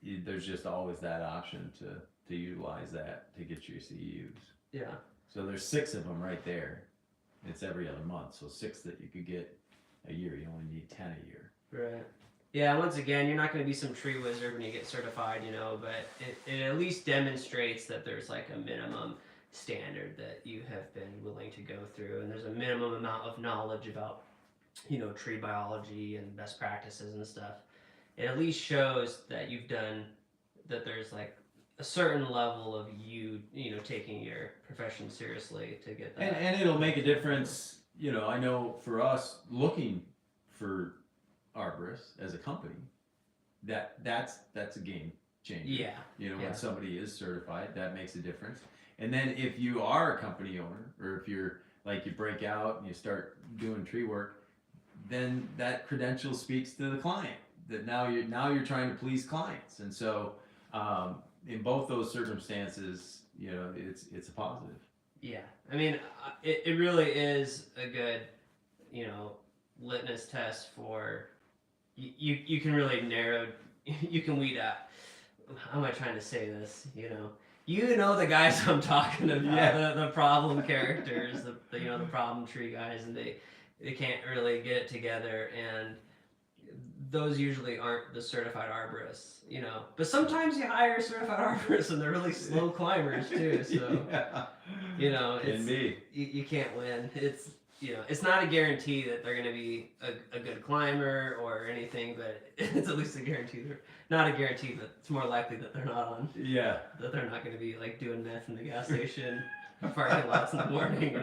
there's just always that option to utilize that to get your CEUs. Yeah. So there's 6 of them right there. It's every other month, so 6 that you could get a year. You only need 10 a year. Right. Yeah. Once again, you're not going to be some tree wizard when you get certified, but it at least demonstrates that there's like a minimum standard that you have been willing to go through, and there's a minimum amount of knowledge about, tree biology and best practices and stuff. It at least shows that that there's like a certain level of taking your profession seriously to get that. And it'll make a difference. I know for us looking for arborists as a company, that's a game changer. Yeah. When somebody is certified, that makes a difference. And then if you are a company owner, or if you're like you break out and you start doing tree work, then that credential speaks to the client. That now you're trying to please clients, and so in both those circumstances, it's a positive. Yeah, I mean, it really is a good, litmus test for you can really you can weed out. How am I trying to say this? The guys I'm talking about, Yeah. the problem characters, the problem tree guys, and they can't really get it together, and those usually aren't the certified arborists, But sometimes you hire certified arborists, and they're really slow climbers too. So, Can be. You can't win. It's not a guarantee that they're going to be a good climber or anything, but it's at least a guarantee. Not a guarantee, but it's more likely that they're not that they're not going to be like doing meth in the gas station parking lots in the morning,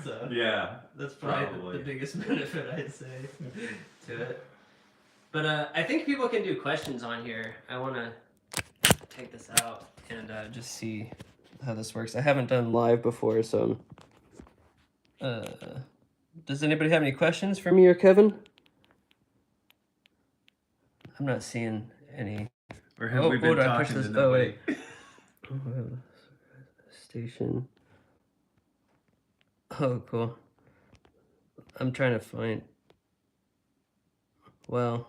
So Yeah, that's probably the biggest benefit, I'd say, to it. But I think people can do questions on here. I want to take this out and just see how this works. I haven't done live before, so does anybody have any questions for me or Kevin? I'm not seeing any. Or have we been talking to nobody? Station. Oh, cool. I'm trying to find. Well,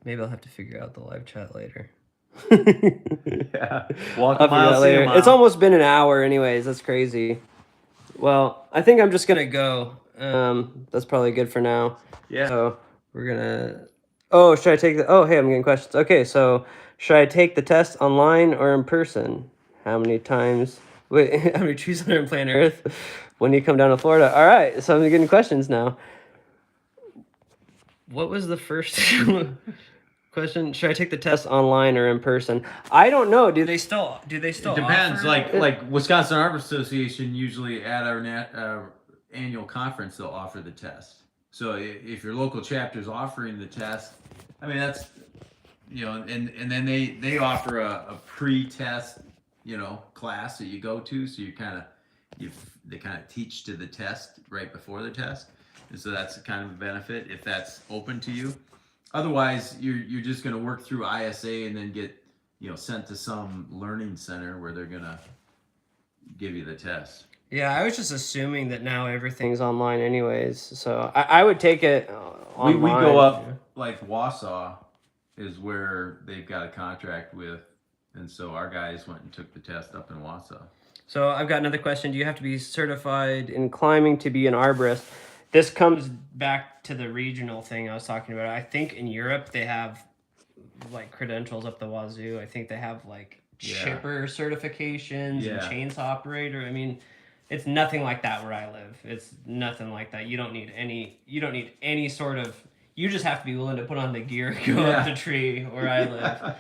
maybe I'll have to figure out the live chat later. Yeah. Walk a mile, see a mile. It's almost been an hour, anyways. That's crazy. Well, I think I'm just gonna go. That's probably good for now. Yeah. So we're gonna. Oh, should I take the? Oh, hey, I'm getting questions. Okay, so should I take the test online or in person? How many times? Wait, how many trees are on planet Earth when you come down to Florida? All right, so I'm getting questions now. What was the first question? Should I take the test online or in person? I don't know. Do they still? It depends. offer? Like Wisconsin Arborist Association, usually at our annual conference, they'll offer the test. So if your local chapter is offering the test, I mean that's and then they offer a pre-test class that you go to. So they kind of teach to the test right before the test, and so that's kind of a benefit if that's open to you. Otherwise, you're just going to work through ISA and then get sent to some learning center where they're going to give you the test. Yeah, I was just assuming that now everything's online anyways, so I would take it online. We go up, like Wausau is where they've got a contract with, and so our guys went and took the test up in Wausau. So I've got another question. Do you have to be certified in climbing to be an arborist? This comes back to the regional thing I was talking about. I think in Europe they have like credentials up the wazoo. I think they have like chipper certifications and chainsaw operator. I mean, it's nothing like that where I live. It's nothing like that. You don't need any sort of. You just have to be willing to put on the gear, go up the tree where I live.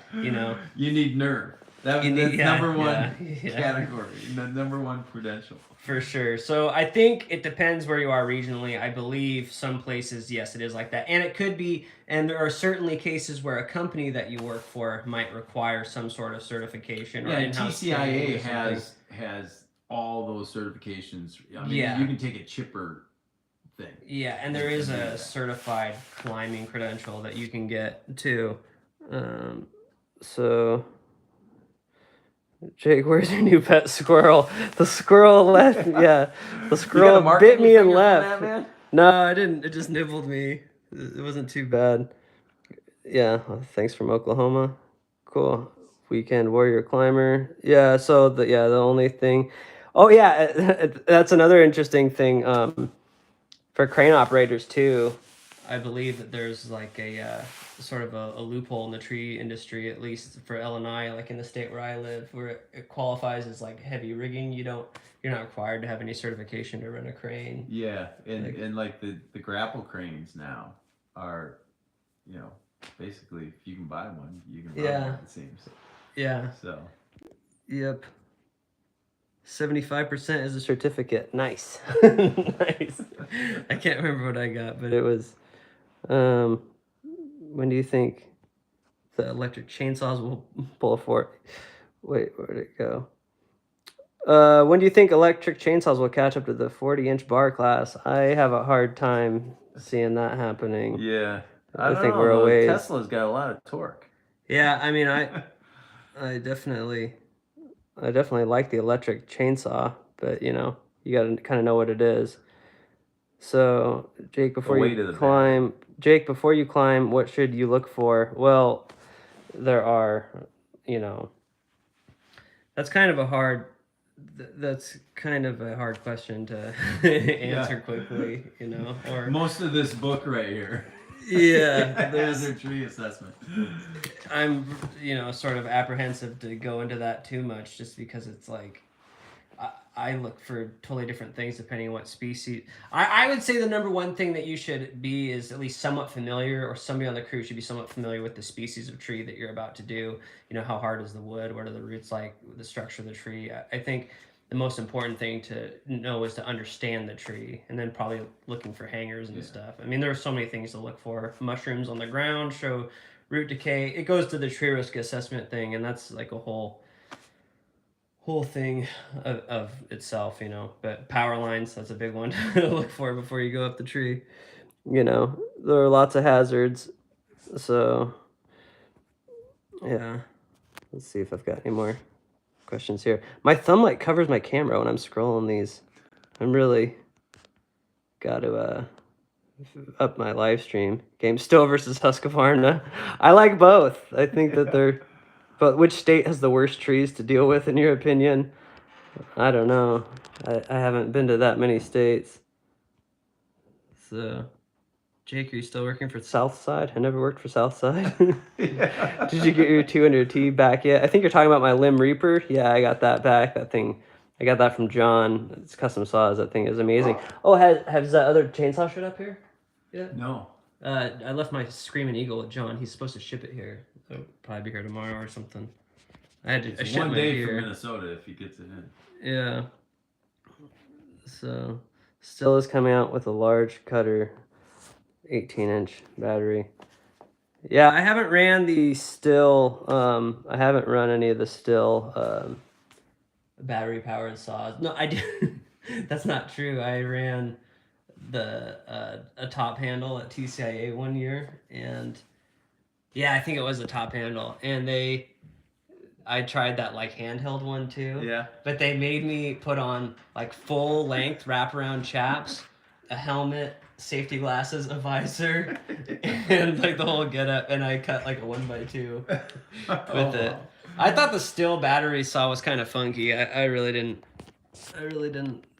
You need nerve. That's number one category. The number one credential. For sure. So I think it depends where you are regionally. I believe some places, yes, it is like that. And it could be, and there are certainly cases where a company that you work for might require some sort of certification. Yeah, and TCIA has all those certifications. I mean, you can take a chipper thing. Yeah, and there is a certified climbing credential that you can get too. So... Jake, where's your new pet squirrel? The squirrel left. Yeah, the squirrel bit me and left. That, no, I didn't. It just nibbled me. It wasn't too bad. Yeah, thanks from Oklahoma. Cool. Weekend warrior climber. Yeah. So the only thing. Oh yeah, that's another interesting thing. For crane operators too. I believe that there's like a sort of a loophole in the tree industry, at least for Illinois, like in the state where I live, where it qualifies as like heavy rigging. You're not required to have any certification to run a crane. Yeah, and like the grapple cranes now are, you know, basically if you can buy one, you can run one, it seems. Yeah. So. Yep. 75% is a certificate. Nice. Nice. I can't remember what I got, but it was. When do you think the electric chainsaws will pull a fork? Wait, where'd it go? When do you think electric chainsaws will catch up to the 40-inch bar class? I have a hard time seeing that happening. Yeah, I think we're a ways. Tesla's got a lot of torque. Yeah, I mean, I definitely like the electric chainsaw, but you know, you got to kind of know what it is. So, Jake, before you climb, what should you look for? Well, there are, you know, that's kind of a hard question to answer quickly, you know, or most of this book right here. Yeah, there's a tree assessment. I'm, you know, sort of apprehensive to go into that too much, just because it's like I look for totally different things depending on what species. I would say the number one thing that you should be is at least somewhat familiar, or somebody on the crew should be somewhat familiar with the species of tree that you're about to do. You know, how hard is the wood? What are the roots like? The structure of the tree. I think the most important thing to know is to understand the tree, and then probably looking for hangers and stuff. I mean, there are so many things to look for. Mushrooms on the ground show root decay. It goes to the tree risk assessment thing, and that's like a whole thing of itself, you know. But power lines, that's a big one to look for before you go up the tree. You know, there are lots of hazards. So, yeah. Let's see if I've got any more questions here. My thumb like covers my camera when I'm scrolling these. I'm really got to up my live stream. Game Still versus Husqvarna. I like both. I think that they're. But which state has the worst trees to deal with, in your opinion? I don't know. I haven't been to that many states. So, Jake, are you still working for Southside? I never worked for Southside. Yeah. Did you get your 200T back yet? I think you're talking about my Limb Reaper. Yeah, I got that back. That thing, I got that from John. It's custom saws. That thing is amazing. Oh, has that other chainsaw showed up here? Yeah. No. I left my Screaming Eagle with John. He's supposed to ship it here. So probably be here tomorrow or something. I had to It's ship one my day gear. from Minnesota if he gets it in. Yeah. So, Still is coming out with a large cutter, 18-inch battery. Yeah, I haven't ran the Still. I haven't run any of the Still battery-powered saws. No, I did. That's not true. I ran a top handle at TCIA one year, and yeah, I think it was a top handle, and I tried that like handheld one too. Yeah. But they made me put on like full length wraparound chaps, a helmet, safety glasses, a visor, and like the whole getup. And I cut like a 1x2 with it. I thought the Still battery saw was kind of funky. I really didn't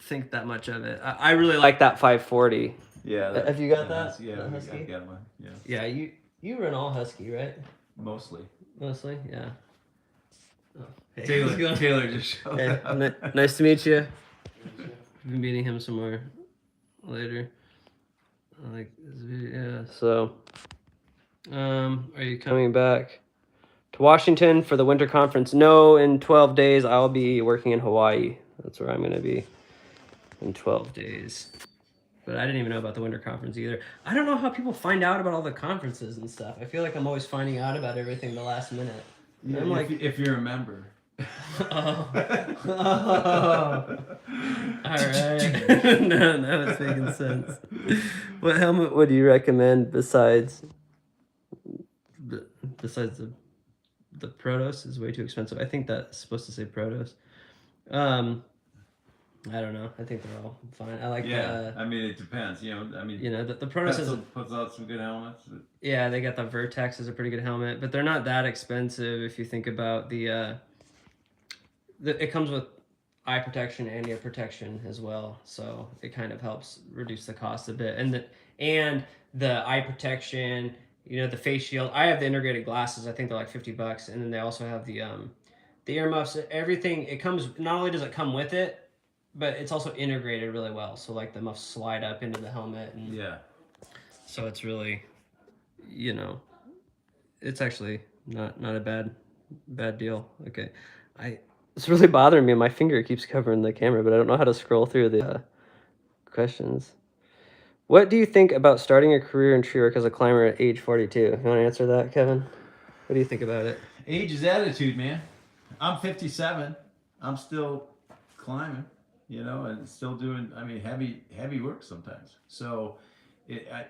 think that much of it. I really like that 540. Yeah. Have you got that? Yeah, The I Husky? got one. Yeah. Yeah, you run all Husky, right? Mostly. Mostly, yeah. Oh, hey, Taylor just showed Hey, up. nice to meet you. Be meeting him some more later. I like this video. Yeah. So, are you coming back to Washington for the winter conference? No, in 12 days I'll be working in Hawaii. That's where I'm going to be in 12 days. But I didn't even know about the winter conference either. I don't know how people find out about all the conferences and stuff. I feel like I'm always finding out about everything the last minute. Yeah, I'm like, if you're a member. oh. All right. Now it's making sense. What helmet would you recommend besides the Protos? Is way too expensive. I think that's supposed to say Protos. I don't know. I think they're all fine. I like I mean, it depends. You know, I mean, the Protos puts out some good helmets. Yeah, they got the Vertex is a pretty good helmet, but they're not that expensive if you think about the it comes with eye protection and ear protection as well, so it kind of helps reduce the cost a bit. and the eye protection, the face shield. I have the integrated glasses. I think they're like $50, and then they also have the earmuffs. Everything, it comes. Not only does it come with it, but it's also integrated really well. So like the muffs slide up into the helmet, and Yeah. so it's really, it's actually not a bad deal. Okay, it's really bothering me. My finger keeps covering the camera, but I don't know how to scroll through the questions. What do you think about starting a career in tree work as a climber at age 42? You want to answer that, Kevin? What do you think about it? Age is attitude, man. I'm 57. I'm still climbing, and still doing, heavy work sometimes. So,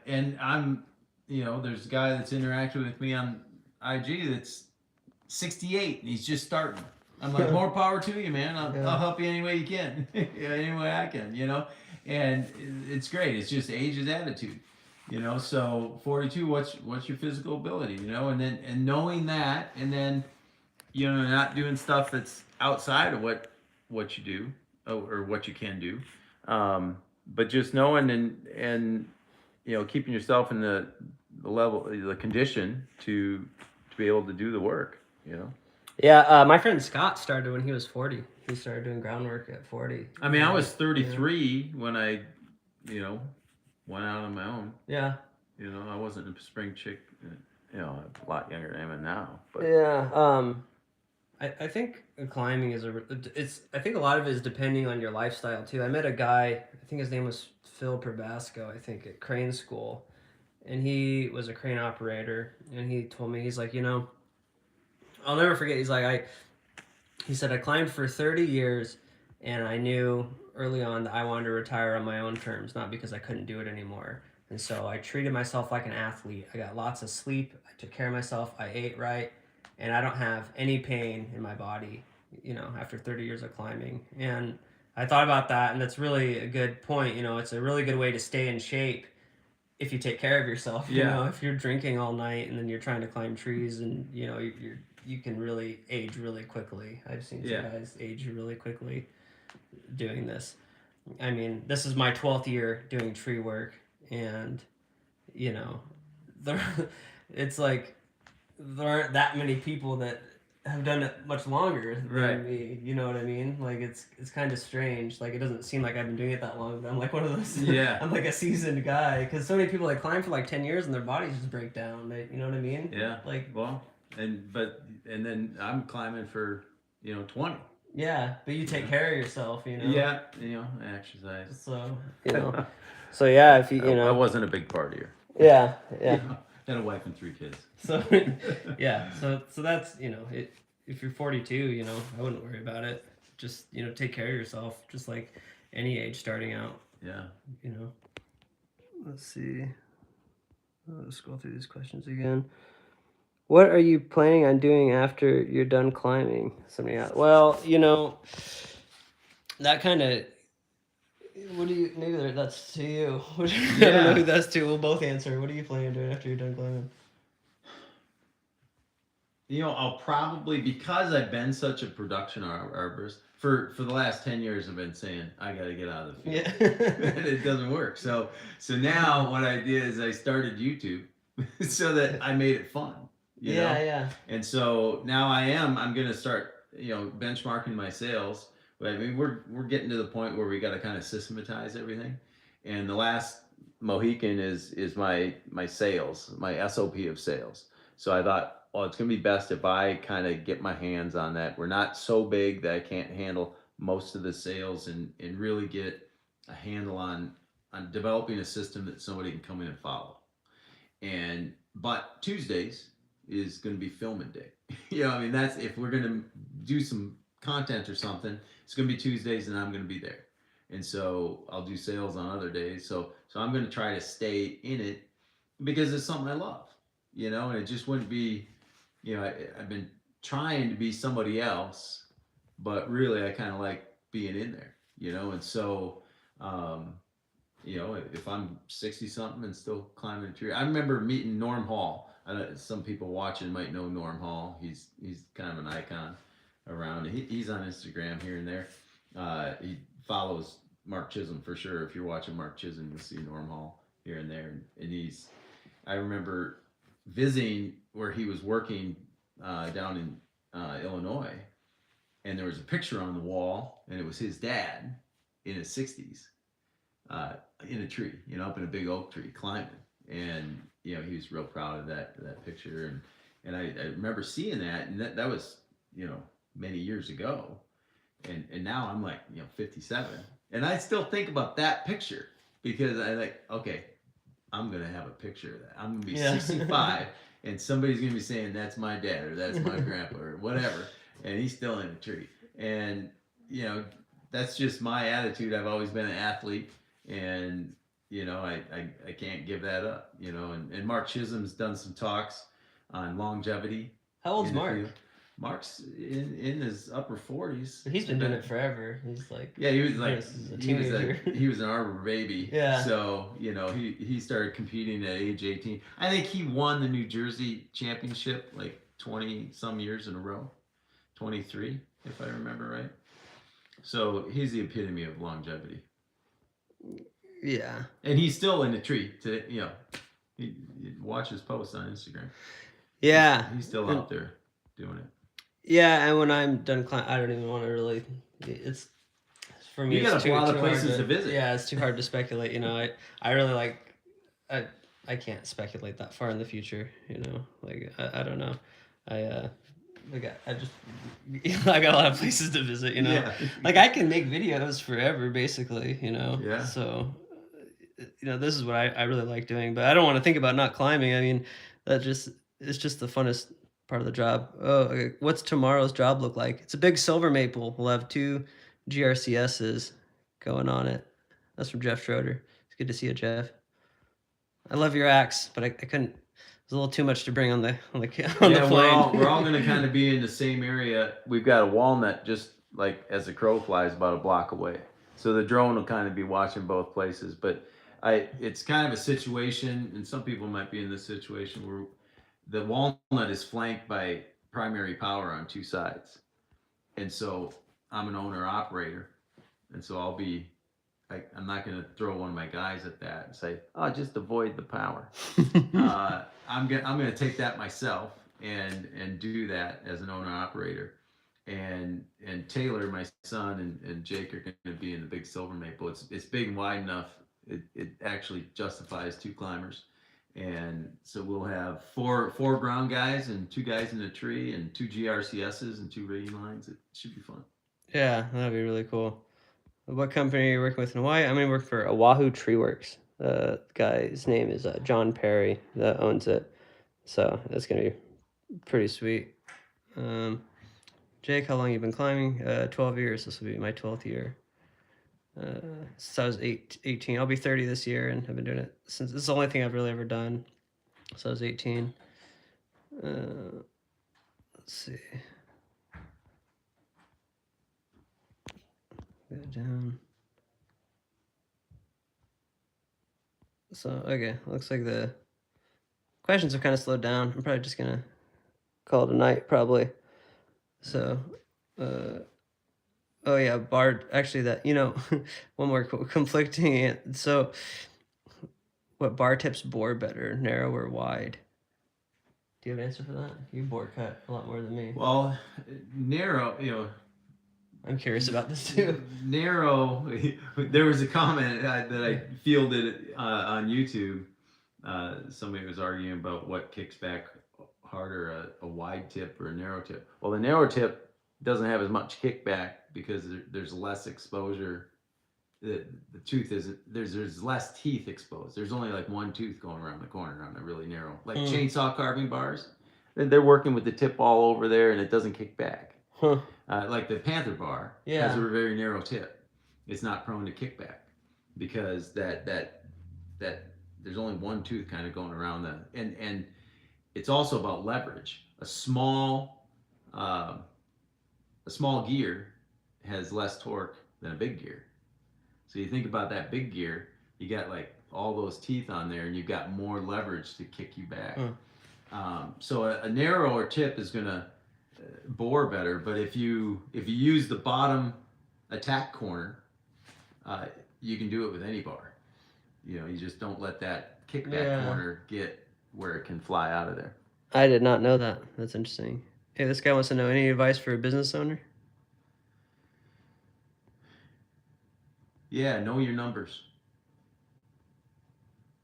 and I'm, there's a guy that's interacting with me on IG that's 68 and he's just starting. I'm like, more power to you, man. I'll help you any way you can, any way I can, and it's great. It's just age is attitude, so 42, what's your physical ability, and knowing that, and then, not doing stuff that's outside of what you do or what you can do, but just knowing and keeping yourself in the level, the condition to be able to do the work, Yeah, my friend Scott started when he was 40. He started doing groundwork at 40. I was 33 when I, went out on my own. Yeah. I wasn't a spring chick, a lot younger than I am now. But Yeah. I think climbing is I think a lot of it is depending on your lifestyle too. I met a guy, I think his name was Phil Probasco, I think at crane school, and he was a crane operator, and he told me, he's like, I'll never forget. He's like, he said, I climbed for 30 years and I knew early on that I wanted to retire on my own terms, not because I couldn't do it anymore. And so I treated myself like an athlete. I got lots of sleep. I took care of myself. I ate right. And I don't have any pain in my body, after 30 years of climbing. And I thought about that, and that's really a good point. It's a really good way to stay in shape if you take care of yourself. If you're drinking all night and then you're trying to climb trees, and you can really age really quickly. I've seen some guys age really quickly doing this. This is my 12th year doing tree work, and it's like there aren't that many people that have done it much longer than me. You know what I mean? Like it's kind of strange. Like it doesn't seem like I've been doing it that long, but I'm like one of those. Yeah. I'm like a seasoned guy, because so many people that climb for like 10 years and their bodies just break down. You know what I mean? Yeah. Like and then I'm climbing for 20. Yeah, but you take care of yourself. Yeah. Exercise. So So yeah, if I wasn't a big partier. Yeah. Had a wife and 3 kids. So yeah, so that's if you're 42, I wouldn't worry about it. Just take care of yourself, just like any age starting out. Yeah. Let's see. Let's scroll through these questions again. What are you planning on doing after you're done climbing? Somebody else. Well, that kind of. What do you? Maybe that's to you. I don't know who that's to. We'll both answer. What are you planning on doing after you're done climbing? I'll probably, because I've been such a production arborist for the last 10 years, I've been saying I got to get out of the field. Yeah. And it doesn't work. So now what I did is I started YouTube so that I made it fun. You know? Yeah. And so now I'm going to start, benchmarking my sales. But we're getting to the point where we got to kind of systematize everything. And the last Mohican is my sales, my SOP of sales. So I thought, well, it's going to be best if I kind of get my hands on that. We're not so big that I can't handle most of the sales, and really get a handle on developing a system that somebody can come in and follow. But Tuesdays is going to be filming day. That's, if we're going to do some content or something, it's going to be Tuesdays and I'm going to be there. And so I'll do sales on other days. So I'm going to try to stay in it because it's something I love, and it just wouldn't be, I've been trying to be somebody else, but really I kind of like being in there, and so, if I'm 60 something and still climbing a tree. I remember meeting Norm Hall. Some people watching might know Norm Hall. He's kind of an icon around. He's on Instagram here and there. He follows Mark Chisholm for sure. If you're watching Mark Chisholm, you'll see Norm Hall. here and there. And I remember visiting where he was working down in Illinois, and there was a picture on the wall, and it was his dad in his 60s in a tree, up in a big oak tree climbing. And, he was real proud of that picture. And I remember seeing that, and that was, many years ago. And now I'm like, 57. And I still think about that picture because I like, okay, I'm going to have a picture of that. I'm going to be 65 and somebody's going to be saying, that's my dad or that's my grandpa or whatever. And he's still in a tree. And, that's just my attitude. I've always been an athlete, and, I can't give that up, and Mark Chisholm's done some talks on longevity. How old's Mark? Field. Mark's in his upper 40s. He's been doing it forever. He's like, yeah, he was like a teenager. he was an Arbor baby. Yeah. So he started competing at age 18. I think he won the New Jersey championship like 20 some years in a row, 23 if I remember right. So he's the epitome of longevity. Yeah. And he's still in the tree to he watch his posts on Instagram. Yeah. He's still out there doing it. Yeah, and when I'm done climbing, I don't even want to really. It's for me. You got a lot of places to visit. Yeah, it's too hard to speculate. I really like. I can't speculate that far in the future. Like I don't know. I got a lot of places to visit. Yeah. Like I can make videos forever, basically. Yeah. So, this is what I really like doing, but I don't want to think about not climbing. I mean, it's just the funnest part of the job. Oh, okay. What's tomorrow's job look like? It's a big silver maple. We'll have 2 GRCSs going on it. That's from Jeff Schroeder. It's good to see you, Jeff. I love your axe, but I couldn't. It was a little too much to bring on the plane. We're all going to kind of be in the same area. We've got a walnut just like as the crow flies about a block away. So the drone will kind of be watching both places. But it's kind of a situation, and some people might be in this situation where the walnut is flanked by primary power on 2 sides. And so I'm an owner operator. And so I'm not going to throw one of my guys at that and say, oh, just avoid the power. I'm going to take that myself and do that as an owner operator. And Taylor, my son, and Jake are going to be in the big silver maple. It's big and wide enough. It actually justifies 2 climbers. And so we'll have four ground guys and 2 guys in the tree and 2 GRCSs and 2 rating lines. It should be fun. Yeah, that'd be really cool. What company are you working with in Hawaii? I'm going to work for Oahu Tree Works. The guy's name is John Perry that owns it. So that's going to be pretty sweet. Jake, how long you been climbing? 12 years. This will be my 12th year. Since I was 18. I'll be 30 this year, and I've been doing it since. This is the only thing I've really ever done. So I was 18. Let's see. Go down. So, okay, looks like the questions have kind of slowed down. I'm probably just going to call it a night, probably. So, oh yeah, Bard, actually that, one more conflicting. So, what bar tips bore better, narrow or wide? Do you have an answer for that? You bore cut a lot more than me. Well, narrow, I'm curious about this too. Narrow, there was a comment that I fielded on YouTube. Somebody was arguing about what kicks back harder, a wide tip or a narrow tip. Well, the narrow tip doesn't have as much kickback because there's less exposure. The tooth is there's less teeth exposed. There's only like 1 tooth going around the corner on a really narrow, like chainsaw carving bars. They're working with the tip all over there, and it doesn't kick back. Huh. Like the Panther bar has a very narrow tip. It's not prone to kickback because that there's only 1 tooth kind of going around and it's also about leverage. A small gear has less torque than a big gear. So you think about that big gear, you got like all those teeth on there, and you've got more leverage to kick you back. So a narrower tip is gonna bore better, but if you use the bottom attack corner, you can do it with any bar. You know, you just don't let that kickback Yeah. corner get where it can fly out of there. I did not know that. That's interesting. Hey, this guy wants to know any advice for a business owner? Yeah, know your numbers.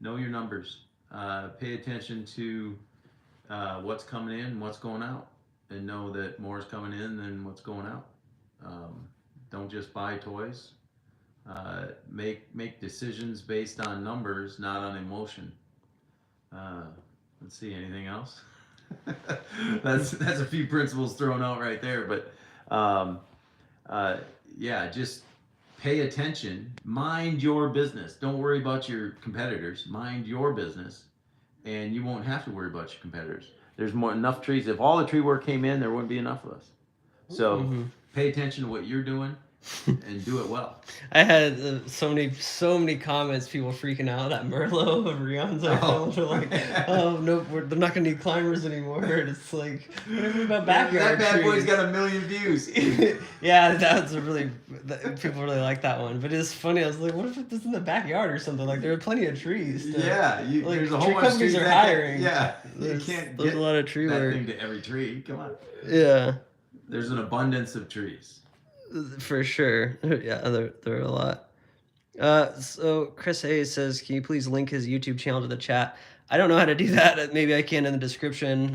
Know your numbers. Pay attention to what's coming in and what's going out, and know that more is coming in than what's going out. Don't just buy toys. Make decisions based on numbers, not on emotion. Let's see, anything else? That's a few principles thrown out right there, but yeah, just pay attention. Mind your business. Don't worry about your competitors. Mind your business, and you won't have to worry about your competitors. There's enough trees. If all the tree work came in, there wouldn't be enough of us. So pay attention to what you're doing and do it well. I had so many comments, people freaking out that Merlot of Rion's I found. They're like, oh no, they're not gonna need climbers anymore. And it's like, what about backyard That bad boy's trees? got 1 million views. Yeah, that's a really people really like that one. But it's funny. I was like, what if it's in the backyard or something? Like there are plenty of trees. Yeah, like, there's a tree whole bunch of companies trees are that hiring. Yeah, There's get a lot of tree that work. thing to every tree. Come on. Yeah, There's an abundance of trees. for sure. Yeah, there are a lot. So Chris Hayes says, can you please link his YouTube channel to the chat? I don't know how to do that. Maybe I can in the description.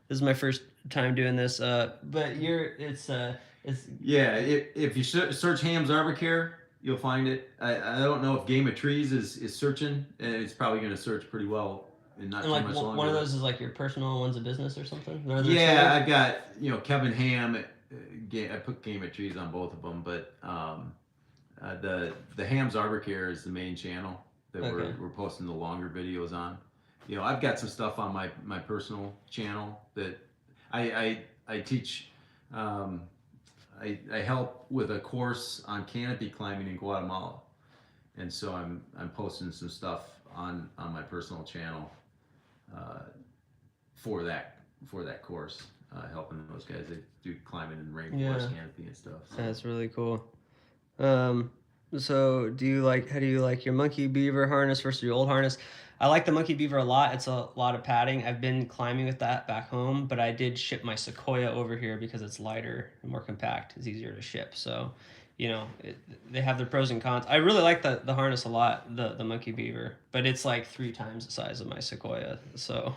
This is my first time doing this. But it's Yeah, if you search Ham's Arbor Care, you'll find it. I don't know if Game of Trees is searching, and it's probably going to search pretty well in not and too like much longer. one of those is like your personal, one's a business or something. Yeah, I've got Kevin Ham. I put Game of Trees on both of them, but the Ham's Arbor Care is the main channel that we're posting the longer videos on. I've got some stuff on my personal channel that I teach. I help with a course on canopy climbing in Guatemala, and so I'm posting some stuff on my personal channel for that course, helping those guys that do climbing in rainforest canopy and stuff. So. That's really cool. So how do you like your monkey beaver harness versus your old harness? I like the monkey beaver a lot. It's a lot of padding. I've been climbing with that back home, but I did ship my Sequoia over here because it's lighter and more compact. It's easier to ship. So, they have their pros and cons. I really like the harness a lot, the monkey beaver, but it's like 3 times the size of my Sequoia. So,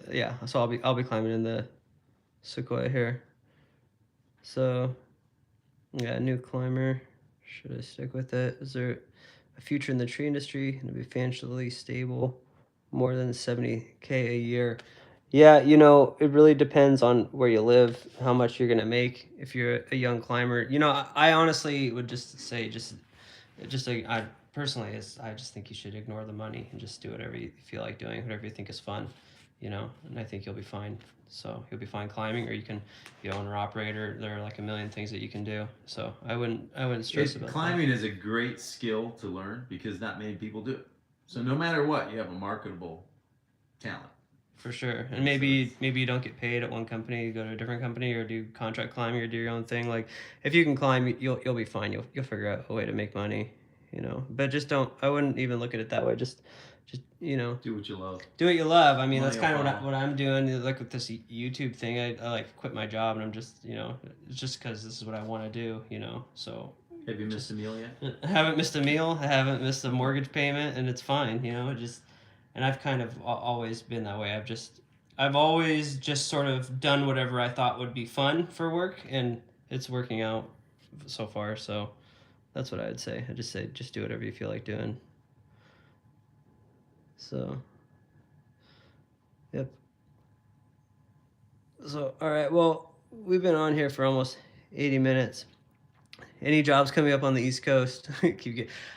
yeah. So I'll be climbing in the Sequoia here. So. Yeah, new climber. Should I stick with it? Is there a future in the tree industry and to be financially stable, more than 70K a year? Yeah, it really depends on where you live, how much you're gonna make if you're a young climber. I honestly would just say I personally I just think you should ignore the money and just do whatever you feel like doing, whatever you think is fun, and I think you'll be fine. So you'll be fine climbing, or you can be owner operator. There are like a million things that you can do. So I wouldn't stress about climbing is a great skill to learn because not many people do it. So no matter what, you have a marketable talent. For sure. And maybe you don't get paid at one company, you go to a different company, or do contract climbing, or do your own thing. Like if you can climb, you'll be fine. You'll figure out a way to make money. But just don't. I wouldn't even look at it that way. Just do what you love. Do what you love. I mean, Money that's kind will of follow. what I'm doing. Like with this YouTube thing, I like quit my job, and I'm just it's just because this is what I want to do. So. Have you missed a meal yet? I haven't missed a meal. I haven't missed a mortgage payment, and it's fine. And I've kind of always been that way. I've always just sort of done whatever I thought would be fun for work, and it's working out so far. So that's what I would say. I just say just do whatever you feel like doing. So, yep. So, all right. Well, we've been on here for almost 80 minutes. Any jobs coming up on the East Coast?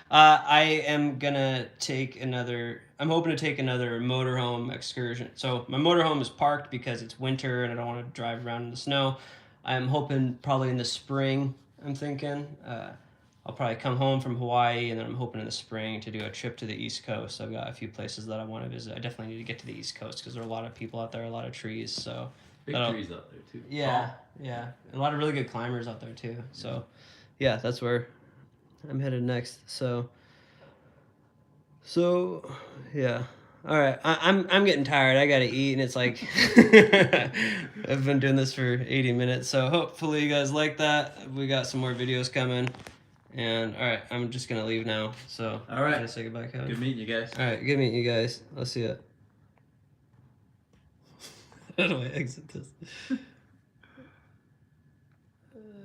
I am gonna take another. I'm hoping to take another motorhome excursion. So my motorhome is parked because it's winter and I don't want to drive around in the snow. I'm hoping probably in the spring. I'm thinking. I'll probably come home from Hawaii, and then I'm hoping in the spring to do a trip to the East Coast. I've got a few places that I want to visit. I definitely need to get to the East Coast because there are a lot of people out there, a lot of trees. So Big trees out there too. Yeah, yeah, a lot of really good climbers out there too. So, yeah, that's where I'm headed next. So, So, yeah. All right, I'm getting tired. I gotta eat, and it's like I've been doing this for 80 minutes. So hopefully you guys like that. We got some more videos coming, and all right, I'm just gonna leave now. So All right. gotta say goodbye, Kevin. Good meeting you guys. All right, good meeting you guys. I'll see ya. How do I exit this?